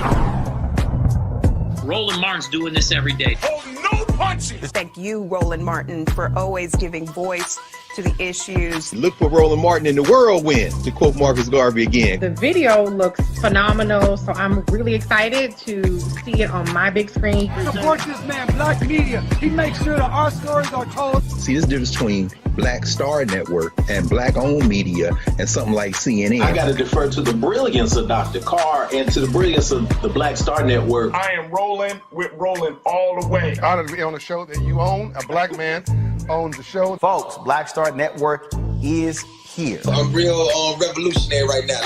Roland Martin's doing this every day. Oh, no punches! Thank you, Roland Martin, for always giving voice to the issues. Look for Roland Martin in the whirlwind, to quote Marcus Garvey again. The video looks phenomenal, so I'm really excited to see it on my big screen. Support this man, Black Media. He makes sure that our stories are told. See, this difference between Black Star Network and Black-owned media and something like CNN. I got to defer to the brilliance of Dr. Carr and to the brilliance of the Black Star Network. I am Roland with Roland all the way. Honored to be on a show that you own. A black man owns the show. Folks, Black Star Network is here. I'm real revolutionary right now.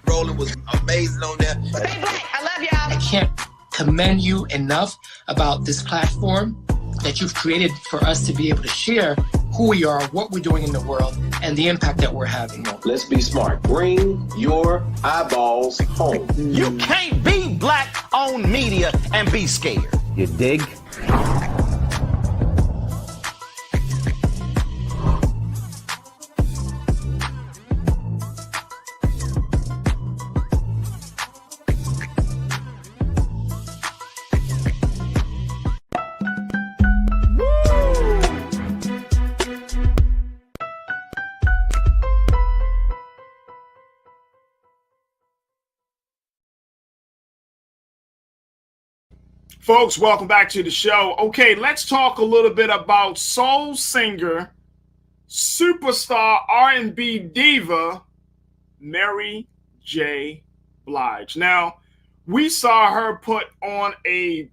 Roland was amazing on there. Stay black. I love y'all. I can't commend you enough about this platform that you've created for us to be able to share who we are, what we're doing in the world, and the impact that we're having. Let's be smart. Bring your eyeballs home. You can't be Black-owned media and be scared. You dig? Folks, welcome back to the show. Okay, let's talk a little bit about soul singer, superstar R&B diva, Mary J. Blige. Now, we saw her put on a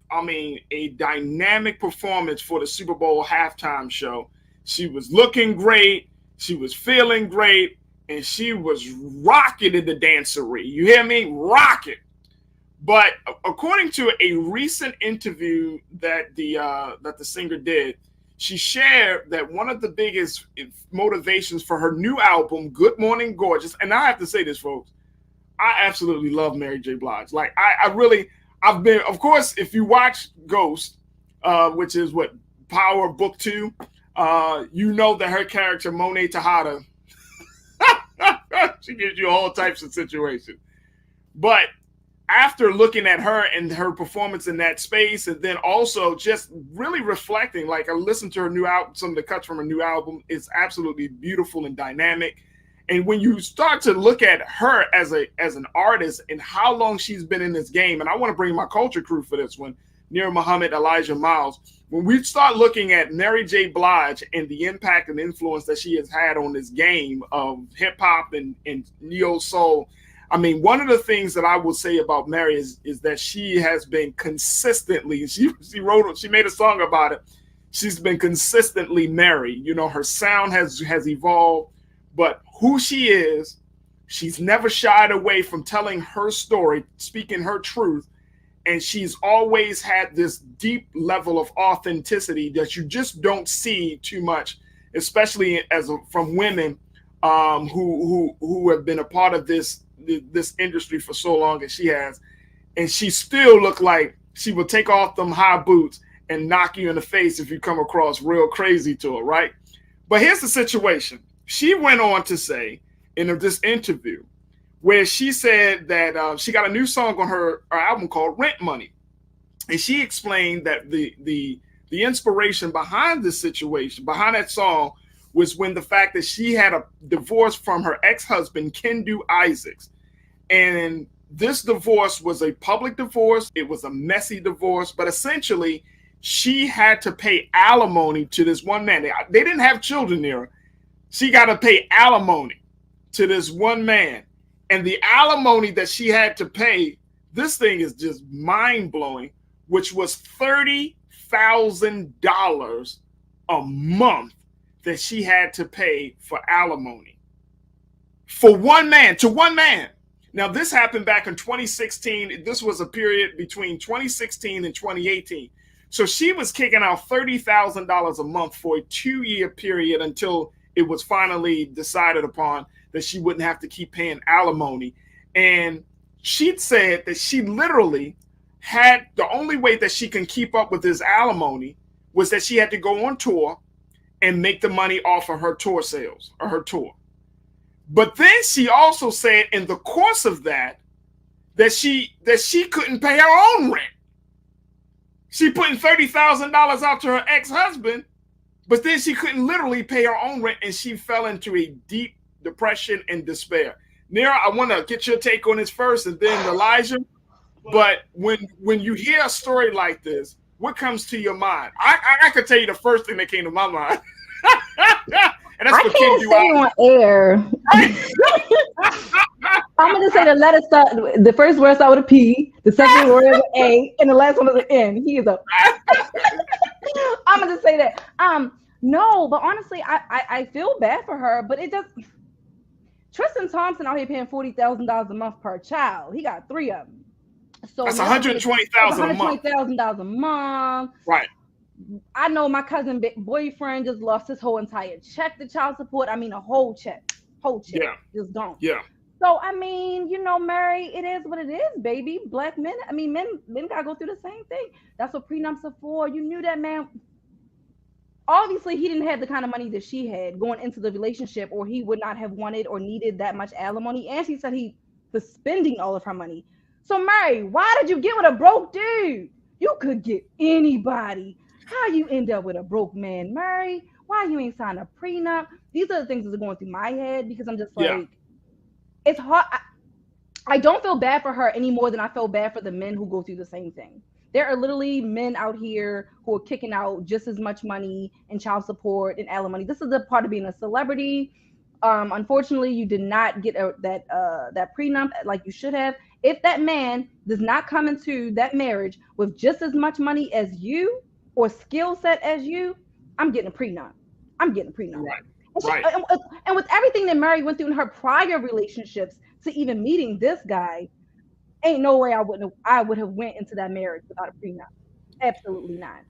dynamic performance for the Super Bowl halftime show. She was looking great, she was feeling great, and she was rocking in the dancery. You hear me? Rocking. But according to a recent interview that the singer did, she shared that one of the biggest motivations for her new album, Good Morning Gorgeous, and I have to say this, folks, I absolutely love Mary J. Blige. Like, I've been, of course, if you watch Ghost, which is what, Power Book 2, you know that her character, Monet Tejada, she gives you all types of situations. But after looking at her and her performance in that space, and then also just really reflecting, like I listened to her new album, some of the cuts from her new album, it's absolutely beautiful and dynamic. And when you start to look at her as an artist and how long she's been in this game, and I want to bring my culture crew for this one, Nir Muhammad, Elijah Miles, when we start looking at Mary J. Blige and the impact and influence that she has had on this game of hip hop and neo soul, I mean, one of the things that I will say about Mary is that she has been consistently, she made a song about it. She's been consistently Mary. You know, her sound has evolved, but who she is, she's never shied away from telling her story, speaking her truth. And she's always had this deep level of authenticity that you just don't see too much, especially from women who have been a part of this industry for so long as she has. And she still looked like she would take off them high boots and knock you in the face if you come across real crazy to her, right? But here's the situation. She went on to say in this interview where she said that she got a new song on her album called Rent Money. And she explained that the inspiration behind this situation, behind that song, was when the fact that she had a divorce from her ex-husband, Kendu Isaacs. And this divorce was a public divorce. It was a messy divorce, but essentially she had to pay alimony to this one man. They didn't have children there. She got to pay alimony to this one man. And the alimony that she had to pay, this thing is just mind-blowing, which was $30,000 a month that she had to pay for alimony for one man, to one man. Now, this happened back in 2016. This was a period between 2016 and 2018. So she was kicking out $30,000 a month for a 2-year period until it was finally decided upon that she wouldn't have to keep paying alimony. And she said that she literally had, the only way that she can keep up with this alimony was that she had to go on tour and make the money off of her tour sales or her tour. But then she also said in the course of that she couldn't pay her own rent. She putting $30,000 out to her ex-husband, But then she couldn't literally pay her own rent, and she fell into a deep depression and despair. Nira, I want to get your take on this first, and then Elijah. But when you hear a story like this, what comes to your mind? I could tell you the first thing that came to my mind. And that's I can't say on air. I'm going to say the first word start with a P, the second word is an A, and the last one is an N. He is a. I'm going to say that. No, but honestly, I feel bad for her, but it does. Tristan Thompson out here paying $40,000 a month per child. He got 3 of them. So that's $120,000 a month. $120,000 a month. Right. I know my cousin boyfriend just lost his whole entire check to child support. I mean, a whole check. Yeah. Just gone. Yeah. So, I mean, Mary, it is what it is, baby. Black men, men got to go through the same thing. That's what prenups are for. You knew that man. Obviously, he didn't have the kind of money that she had going into the relationship, or he would not have wanted or needed that much alimony. And she said he was spending all of her money. So, Mary, why did you get with a broke dude? You could get anybody. How you end up with a broke man, Mary? Why you ain't signed a prenup? These are the things that are going through my head, because I'm just like, it's hard. I don't feel bad for her any more than I feel bad for the men who go through the same thing. There are literally men out here who are kicking out just as much money in child support and alimony. This is the part of being a celebrity. Unfortunately, you did not get that prenup like you should have. If that man does not come into that marriage with just as much money as you or skill set as you, I'm getting a prenup. Right. And with everything that Mary went through in her prior relationships to even meeting this guy, ain't no way I would have went into that marriage without a prenup. Absolutely not.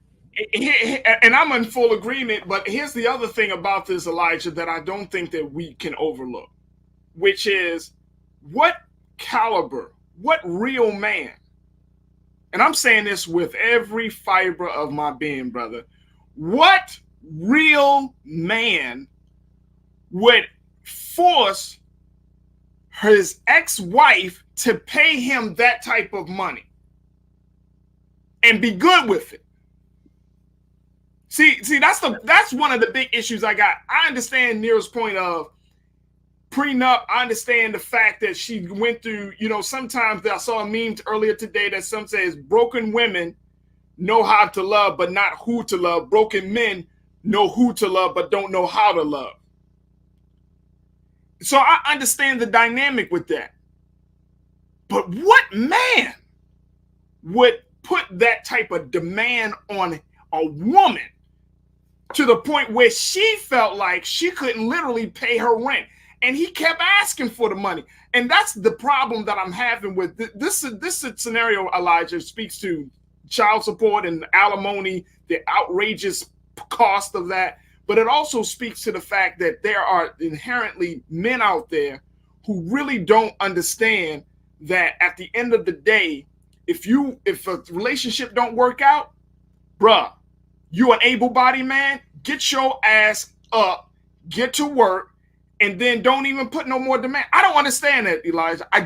And I'm in full agreement, but here's the other thing about this, Elijah, that I don't think that we can overlook, which is what caliber, what real man, and I'm saying this with every fiber of my being, brother, what real man would force his ex-wife to pay him that type of money and be good with it? See, that's one of the big issues I got. I understand Nira's point of prenup. I understand the fact that she went through, sometimes I saw a meme earlier today that some says broken women know how to love, but not who to love. Broken men know who to love, but don't know how to love. So I understand the dynamic with that. But what man would put that type of demand on a woman to the point where she felt like she couldn't literally pay her rent? And he kept asking for the money. And that's the problem that I'm having with this scenario. Elijah speaks to child support and alimony, the outrageous cost of that. But it also speaks to the fact that there are inherently men out there who really don't understand that at the end of the day, if a relationship don't work out, bruh, you an able-bodied man, get your ass up, get to work, and then don't even put no more demand. I don't understand that, Elijah. I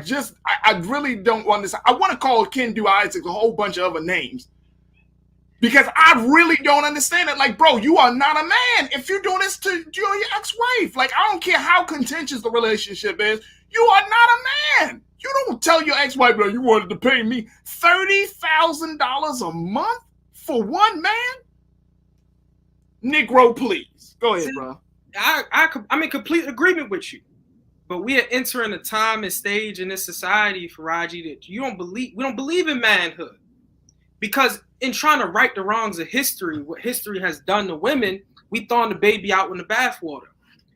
really don't understand. I want to call Ken Du Isaac a whole bunch of other names because I really don't understand it. Like, bro, you are not a man if you're doing this to your ex-wife. Like, I don't care how contentious the relationship is. You are not a man. You don't tell your ex-wife, bro, you wanted to pay me $30,000 a month for one man? Negro, please. Go ahead, bro. I'm in complete agreement with you, but we are entering a time and stage in this society, Farajii, that we don't believe in manhood, because in trying to right the wrongs of history, what history has done to women, we throwing the baby out in the bathwater.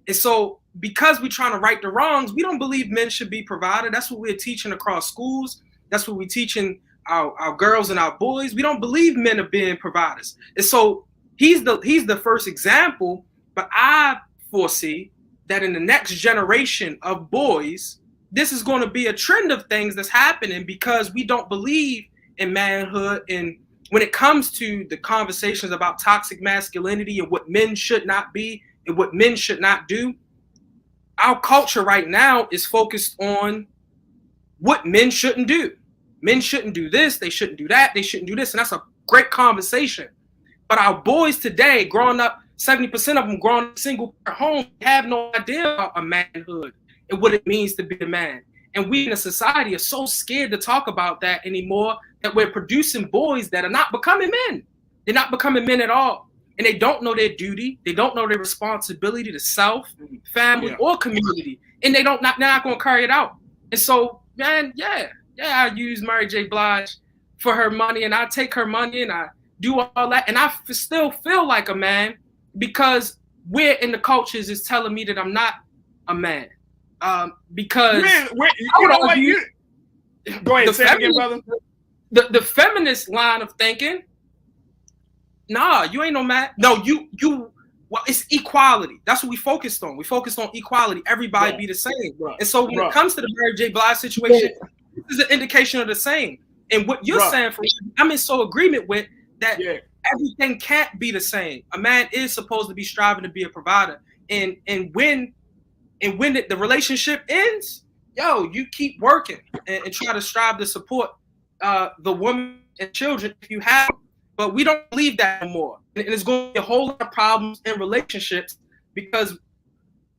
And so because we're trying to right the wrongs, we don't believe men should be provided. That's what we're teaching across schools. That's what we're teaching our girls and our boys. We don't believe men are being providers. And so he's the first example, but I foresee that in the next generation of boys, this is going to be a trend of things that's happening because we don't believe in manhood. And when it comes to the conversations about toxic masculinity and what men should not be and what men should not do, our culture right now is focused on what men shouldn't do. Men shouldn't do this, they shouldn't do that, they shouldn't do this. And that's a great conversation. But our boys today growing up 70% of them grown in single home, have no idea about a manhood and what it means to be a man. And we in a society are so scared to talk about that anymore that we're producing boys that are not becoming men. They're not becoming men at all. And they don't know their duty. They don't know their responsibility to self, family, or community. And they're not going to carry it out. And so, man, I use Mary J. Blige for her money, and I take her money and I do all that. And I still feel like a man because where in the cultures is telling me that I'm not a man. Because go ahead, say it again, brother. The feminist line of thinking, nah, you ain't no man. No, well, it's equality. That's what we focused on. We focused on equality. Everybody be the same. And so when it comes to the Mary J. Blige situation, this is an indication of the same. And what you're saying, I'm in so agreement with that. Everything can't be the same. A man is supposed to be striving to be a provider. And when the relationship ends, you keep working and try to strive to support the woman and children if you have them. But we don't believe that anymore. And it's going to be a whole lot of problems in relationships because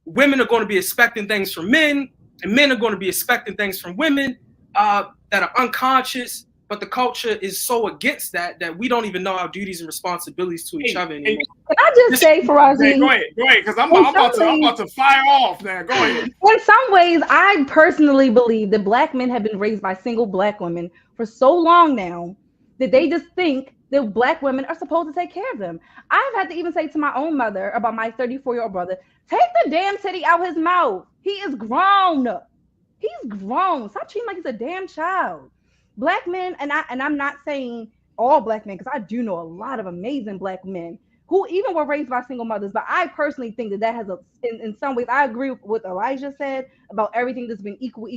women are going to be expecting things from men and men are going to be expecting things from women that are unconscious. But the culture is so against that we don't even know our duties and responsibilities to each other anymore. Can I just say, Farajii? Go ahead, because I'm about to fire off now. Go ahead. In some ways, I personally believe that Black men have been raised by single Black women for so long now that they just think that Black women are supposed to take care of them. I've had to even say to my own mother about my 34-year-old brother, take the damn titty out his mouth. He is grown. He's grown. Stop treating him like he's a damn child. Black men, and I'm not saying all Black men, because I do know a lot of amazing Black men who even were raised by single mothers, but I personally think that has in some ways, I agree with what Elijah said about everything that's been equal.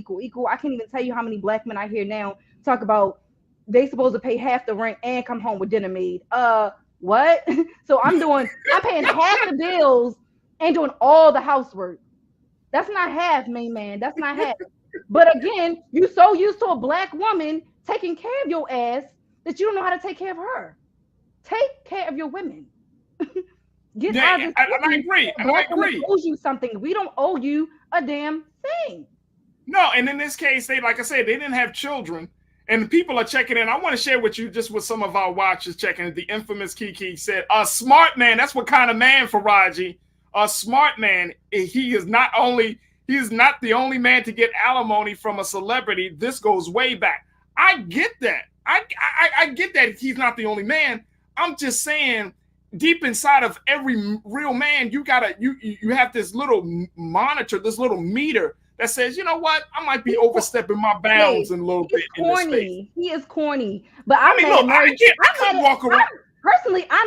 I can't even tell you how many Black men I hear now talk about they supposed to pay half the rent and come home with dinner made. What? So I'm paying half the bills and doing all the housework. That's not half, main man. That's not half. But again, you so used to a Black woman taking care of your ass that you don't know how to take care of her. Take care of your women. Get out of this. I agree. Black woman owes you something. We don't owe you a damn thing. No, and in this case, like I said, they didn't have children. And people are checking in. I want to share with you just what some of our watchers checking in. The infamous Kiki said, a smart man, that's what kind of man, Farajii. A smart man, he is not the only man to get alimony from a celebrity. This goes way back. I get that. I get that he's not the only man. I'm just saying, deep inside of every real man, you have this little monitor, this little meter that says, you know what, I might be overstepping my bounds a little bit in this space. He is corny. But I'm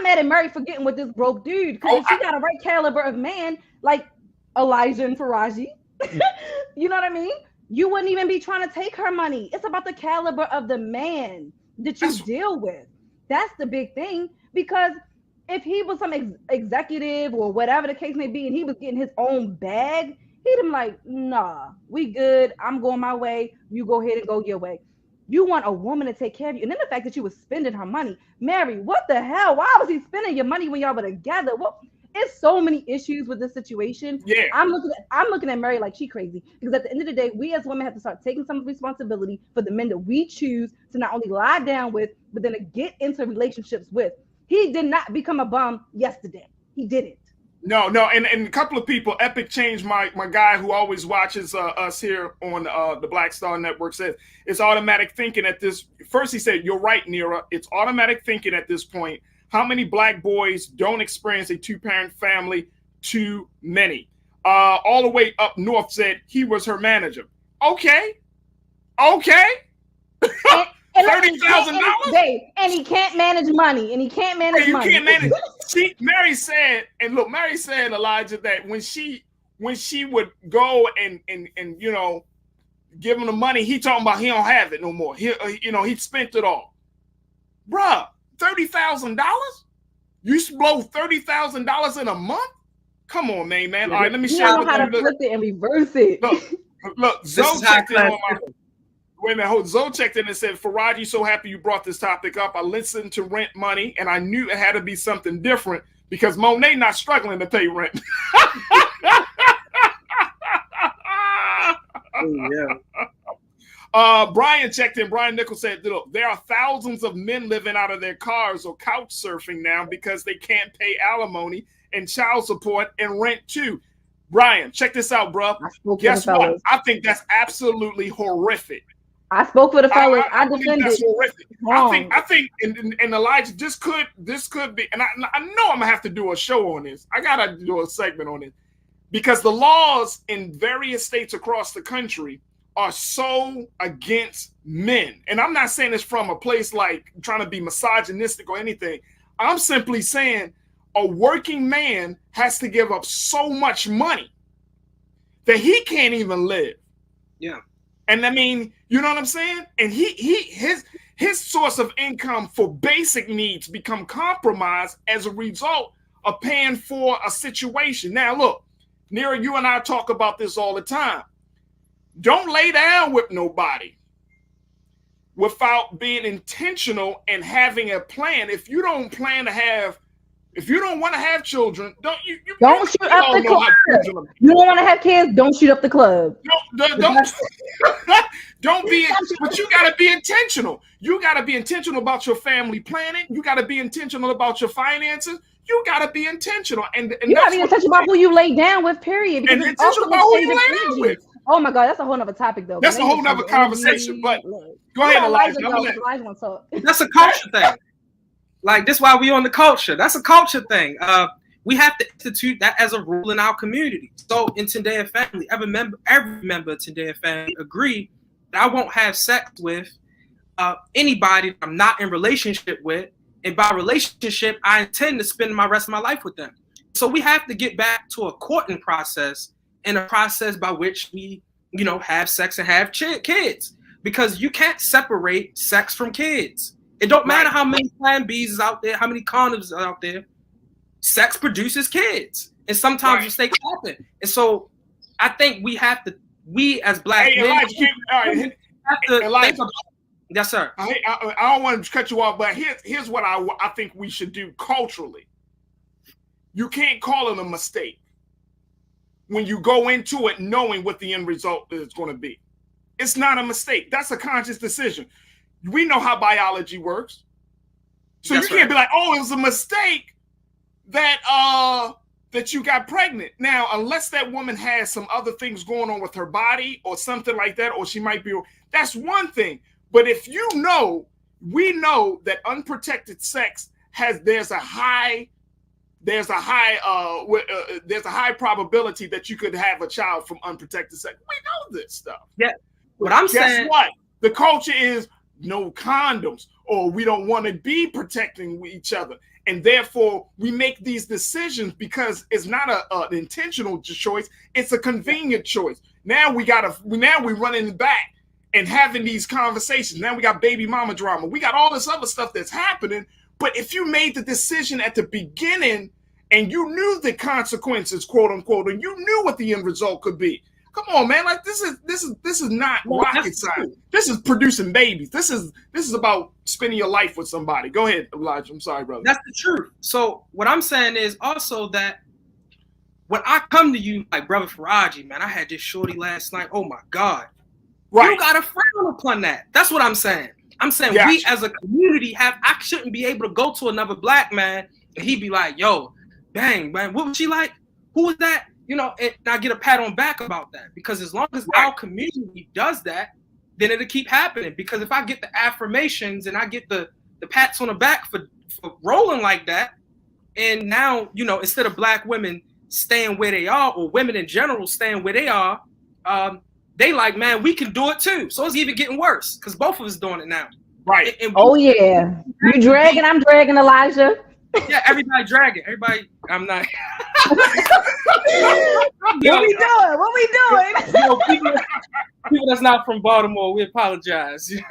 mad at Mary for getting with this broke dude. Because if she got a right caliber of man, like Elijah and Farajii, you know what I mean? You wouldn't even be trying to take her money. It's about the caliber of the man that you deal with. That's the big thing. Because if he was some executive or whatever the case may be, and he was getting his own bag, he'd be like, nah, we good. I'm going my way. You go ahead and go your way. You want a woman to take care of you. And then the fact that you was spending her money. Mary, what the hell? Why was he spending your money when y'all were together? Well, it's so many issues with this situation. Yeah. I'm looking at Mary like she crazy. Because at the end of the day, we as women have to start taking some responsibility for the men that we choose to not only lie down with, but then to get into relationships with. He did not become a bum yesterday. He didn't. No, and a couple of people, Epic Change, my guy who always watches us here on the Black Star Network, said it's automatic thinking at this. First, he said, you're right, Nira. It's automatic thinking at this point. How many Black boys don't experience a two-parent family? Too many. All the way up north said he was her manager. Okay. $30,000, and he can't manage money. You can't manage. See, Mary said, Elijah, that when she would go and you know, give him the money, he talking about he don't have it no more. He spent it all. Bruh, $30,000? You blow $30,000 in a month? Come on, man. All right, let me share with you. How to flip it and reverse it. Look, Zoe checked in on my. Wait a minute, Zoe checked in and said, Farajii, so happy you brought this topic up. I listened to Rent Money, and I knew it had to be something different because Monet not struggling to pay rent. Oh, yeah. Brian checked in. Brian Nichols said, look, there are thousands of men living out of their cars or couch surfing now because they can't pay alimony and child support and rent too. Brian, check this out, bro. Guess what? I think that's absolutely horrific. I spoke for the fellas. I defended. That's horrific. I think, and Elijah, this could be, and I know I'm gonna have to do a show on this. I gotta do a segment on it because the laws in various states across the country are so against men. And I'm not saying this from a place like trying to be misogynistic or anything. I'm simply saying a working man has to give up so much money that he can't even live. Yeah. And I mean, you know what I'm saying? And his source of income for basic needs become compromised as a result of paying for a situation. Now, look, Nira, you and I talk about this all the time. Don't lay down with nobody without being intentional and having a plan. If you don't plan to have, if you don't want to have children, don't shoot up the club. You don't want to have kids, don't shoot up the club. Don't be, but you got to be intentional. You got to be intentional about your family planning. You got to be intentional about your finances. You got to be intentional. And you got to be intentional about who you lay down with, period. And intentional about who you lay down with. Oh my God, that's a whole nother topic though. That's a whole nother conversation. But go ahead, Elijah. That's a culture thing. Like, this is why we on the culture. That's a culture thing. We have to institute that as a rule in our community. So in Tendea family, every member of Tendea family agree that I won't have sex with anybody that I'm not in relationship with. And by relationship, I intend to spend my rest of my life with them. So we have to get back to a courting process and a process by which we, have sex and have kids. Because you can't separate sex from kids. It don't matter how many Plan Bs is out there, how many condoms are out there. Sex produces kids. And sometimes mistakes happen. And so I think we have to, we as Black men, yes, sir. I don't want to cut you off, but here's what I think we should do culturally. You can't call it a mistake when you go into it knowing what the end result is going to be. It's not a mistake. That's a conscious decision. We know how biology works. So you can't be like, oh, it was a mistake that that you got pregnant. Now, unless that woman has some other things going on with her body or something like that, or she might be, that's one thing. But if we know that unprotected sex there's a high probability that you could have a child from unprotected sex. We know this stuff. Yeah. But I'm saying, guess what? The culture is no condoms, or we don't want to be protecting each other. And therefore, we make these decisions because it's not an intentional choice. It's a convenient choice. Now we're running back and having these conversations. Now we got baby mama drama. We got all this other stuff that's happening. But if you made the decision at the beginning and you knew the consequences, quote unquote, and you knew what the end result could be, come on, man! Like this is not rocket science. This is producing babies. This is about spending your life with somebody. Go ahead, Elijah. I'm sorry, brother. That's the truth. So what I'm saying is also that when I come to you, like brother Farajii, man, I had this shorty last night. Oh my God, right? You got to frown upon that. That's what I'm saying. I'm saying we as a community I shouldn't be able to go to another Black man and he'd be like, yo, dang, man, what was she like? Who was that? And I get a pat on back about that, because as long as our community does that, then it'll keep happening. Because if I get the affirmations and I get the pats on the back for rolling like that, and now, instead of Black women staying where they are, or women in general staying where they are, they like, man, we can do it too. So it's even getting worse because both of us doing it now. Right. And yeah. You dragging, I'm dragging, Elijah. Yeah, everybody dragging. Everybody, I'm not. What we doing? People that's not from Baltimore, we apologize. The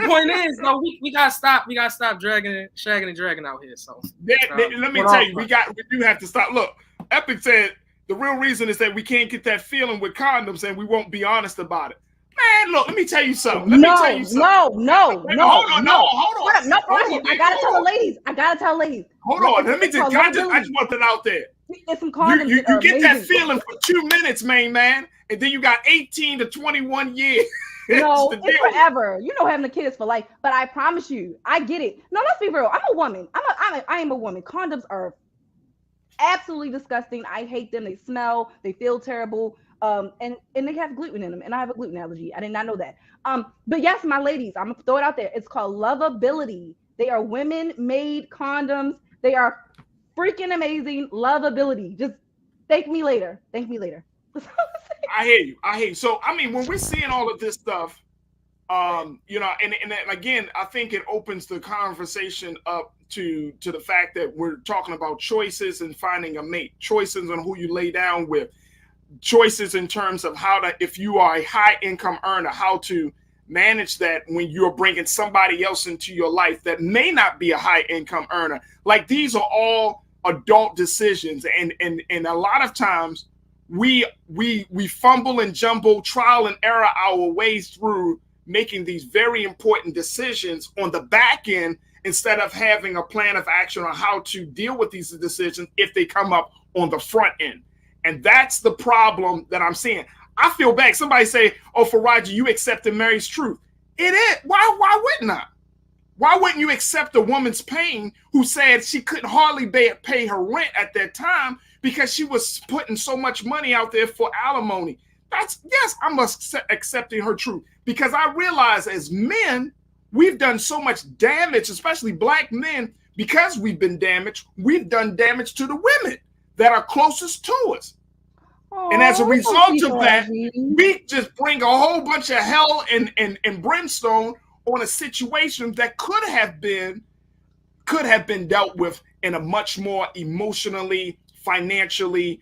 point is, though, we gotta stop. We gotta stop dragging, shagging, and dragging out here. So let me tell you, we do have to stop. Look, Epic said the real reason is that we can't get that feeling with condoms, and we won't be honest about it. Man, look, let me tell you something. No. Hold on. No, I gotta tell the ladies. Hold on. Let me just. I just want that out there. Get some condoms. You get that feeling for 2 minutes, man, and then you got 18 to 21 years. No, it's forever. You know, having a kid is for life. But I promise you, I get it. No, let's be real. I'm a woman. I am a woman. Condoms are absolutely disgusting. I hate them. They smell. They feel terrible. And they have gluten in them, and I have a gluten allergy. I did not know that. But yes, my ladies, I'm gonna throw it out there. It's called Lovability. They are women-made condoms. They are freaking amazing. Lovability. Just thank me later. I hear you. So I mean, when we're seeing all of this stuff, you know, and again, I think it opens the conversation up to the fact that we're talking about choices and finding a mate, choices on who you lay down with. Choices in terms of how to, if you are a high income earner, how to manage that when you're bringing somebody else into your life that may not be a high income earner. Like, these are all adult decisions, and a lot of times we fumble and jumble, trial and error our ways through making these very important decisions on the back end instead of having a plan of action on how to deal with these decisions if they come up on the front end. And that's the problem that I'm seeing. I feel bad. Somebody say, "Oh, Farajii, you accepted Mary's truth." It is. Why wouldn't I? Why wouldn't you accept a woman's pain who said she couldn't hardly pay her rent at that time because she was putting so much money out there for alimony? Yes, I'm accepting her truth, because I realize as men, we've done so much damage, especially Black men, because we've been damaged. We've done damage to the women that are closest to us. And as a result of that, we just bring a whole bunch of hell and brimstone on a situation that could have been dealt with in a much more emotionally, financially,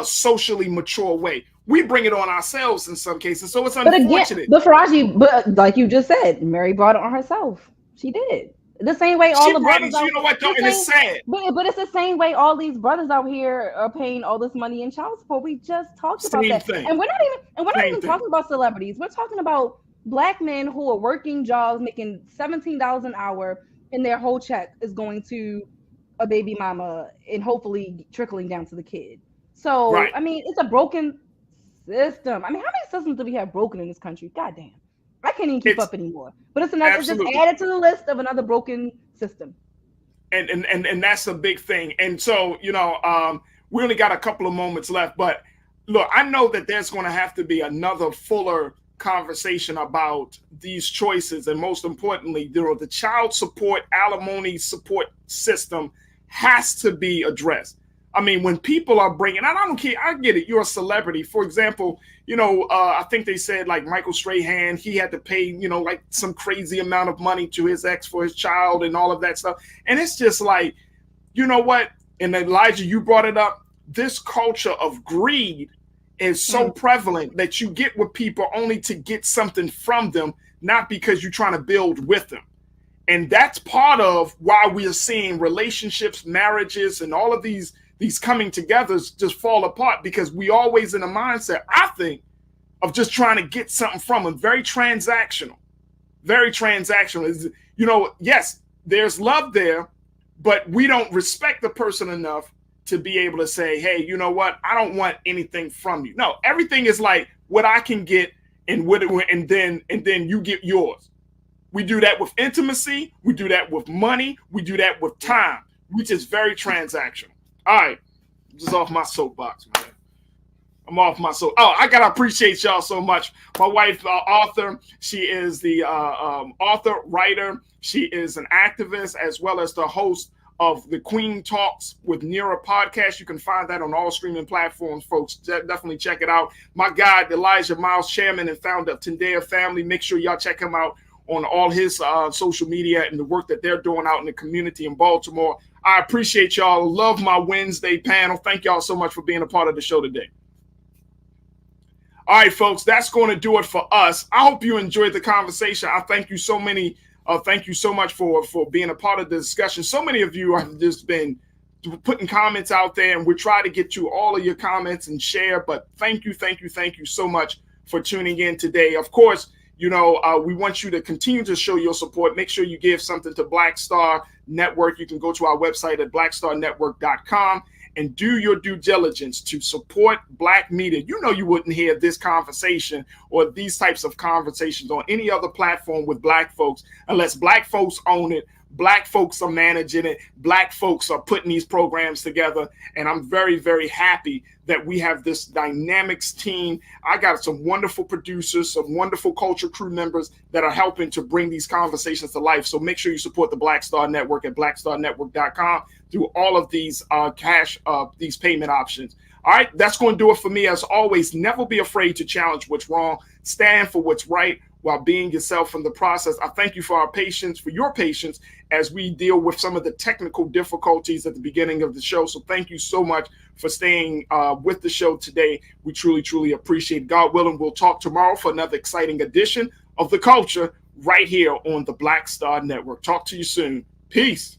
socially mature way. We bring it on ourselves in some cases, so it's unfortunate. But Farajii, but like you just said, Mary brought it on herself. She did. The same way all the brothers. You know what? Though, and it's sad. But it's the same way all these brothers out here are paying all this money in child support. We just talked about that, and we're not even talking about celebrities. We're talking about Black men who are working jobs, making $17 an hour, and their whole check is going to a baby mama and hopefully trickling down to the kid. So I mean, it's a broken system. I mean, how many systems do we have broken in this country? God damn. I can't even keep up anymore. But it's another. It's just added to the list of another broken system. And that's a big thing. And so, you know, we only got a couple of moments left. But look, I know that there's going to have to be another fuller conversation about these choices, and most importantly, the child support, alimony support system has to be addressed. I mean, when people are bringing, and I don't care, I get it, you're a celebrity. For example, you know, I think they said like Michael Strahan, he had to pay, you know, like some crazy amount of money to his ex for his child and all of that stuff. And it's just like, you know what? And Elijah, you brought it up. This culture of greed is so prevalent that you get with people only to get something from them, not because you're trying to build with them. And that's part of why we are seeing relationships, marriages, and all of these coming together just fall apart, because we always in a mindset, I think, of just trying to get something from them. Very transactional. You know, yes, there's love there, but we don't respect the person enough to be able to say, hey, you know what? I don't want anything from you. No, everything is like what I can get and then you get yours. We do that with intimacy. We do that with money. We do that with time, which is very transactional. All right, just off my soapbox, man. I'm off my soap. Oh, I gotta appreciate y'all so much. My wife, Arthur, she is the author, writer. She is an activist, as well as the host of the Queen Talks with Nira podcast. You can find that on all streaming platforms, folks. Definitely check it out. My guy, Elijah Miles, chairman and founder of Tendea Family. Make sure y'all check him out on all his social media and the work that they're doing out in the community in Baltimore. I appreciate y'all. Love my Wednesday panel. Thank y'all so much for being a part of the show today. All right, folks, that's going to do it for us. I hope you enjoyed the conversation. I thank you so much for being a part of the discussion. So many of you have just been putting comments out there, and we try to get to all of your comments and share. But thank you so much for tuning in today. Of course, you know, we want you to continue to show your support. Make sure you give something to Black Star Network. You can go to our website at blackstarnetwork.com and do your due diligence to support Black media. You know, you wouldn't hear this conversation or these types of conversations on any other platform with Black folks unless Black folks own it. Black folks are managing it. Black folks are putting these programs together. And I'm very, very happy that we have this dynamics team. I got some wonderful producers, some wonderful culture crew members that are helping to bring these conversations to life. So make sure you support the Black Star Network at blackstarnetwork.com through all of these these payment options. All right, that's going to do it for me. As always, never be afraid to challenge what's wrong. Stand for what's right while being yourself in the process. I thank you for your patience as we deal with some of the technical difficulties at the beginning of the show. So thank you so much for staying with the show today. We truly, truly appreciate it. God willing, we'll talk tomorrow for another exciting edition of The Culture right here on the Black Star Network. Talk to you soon. Peace.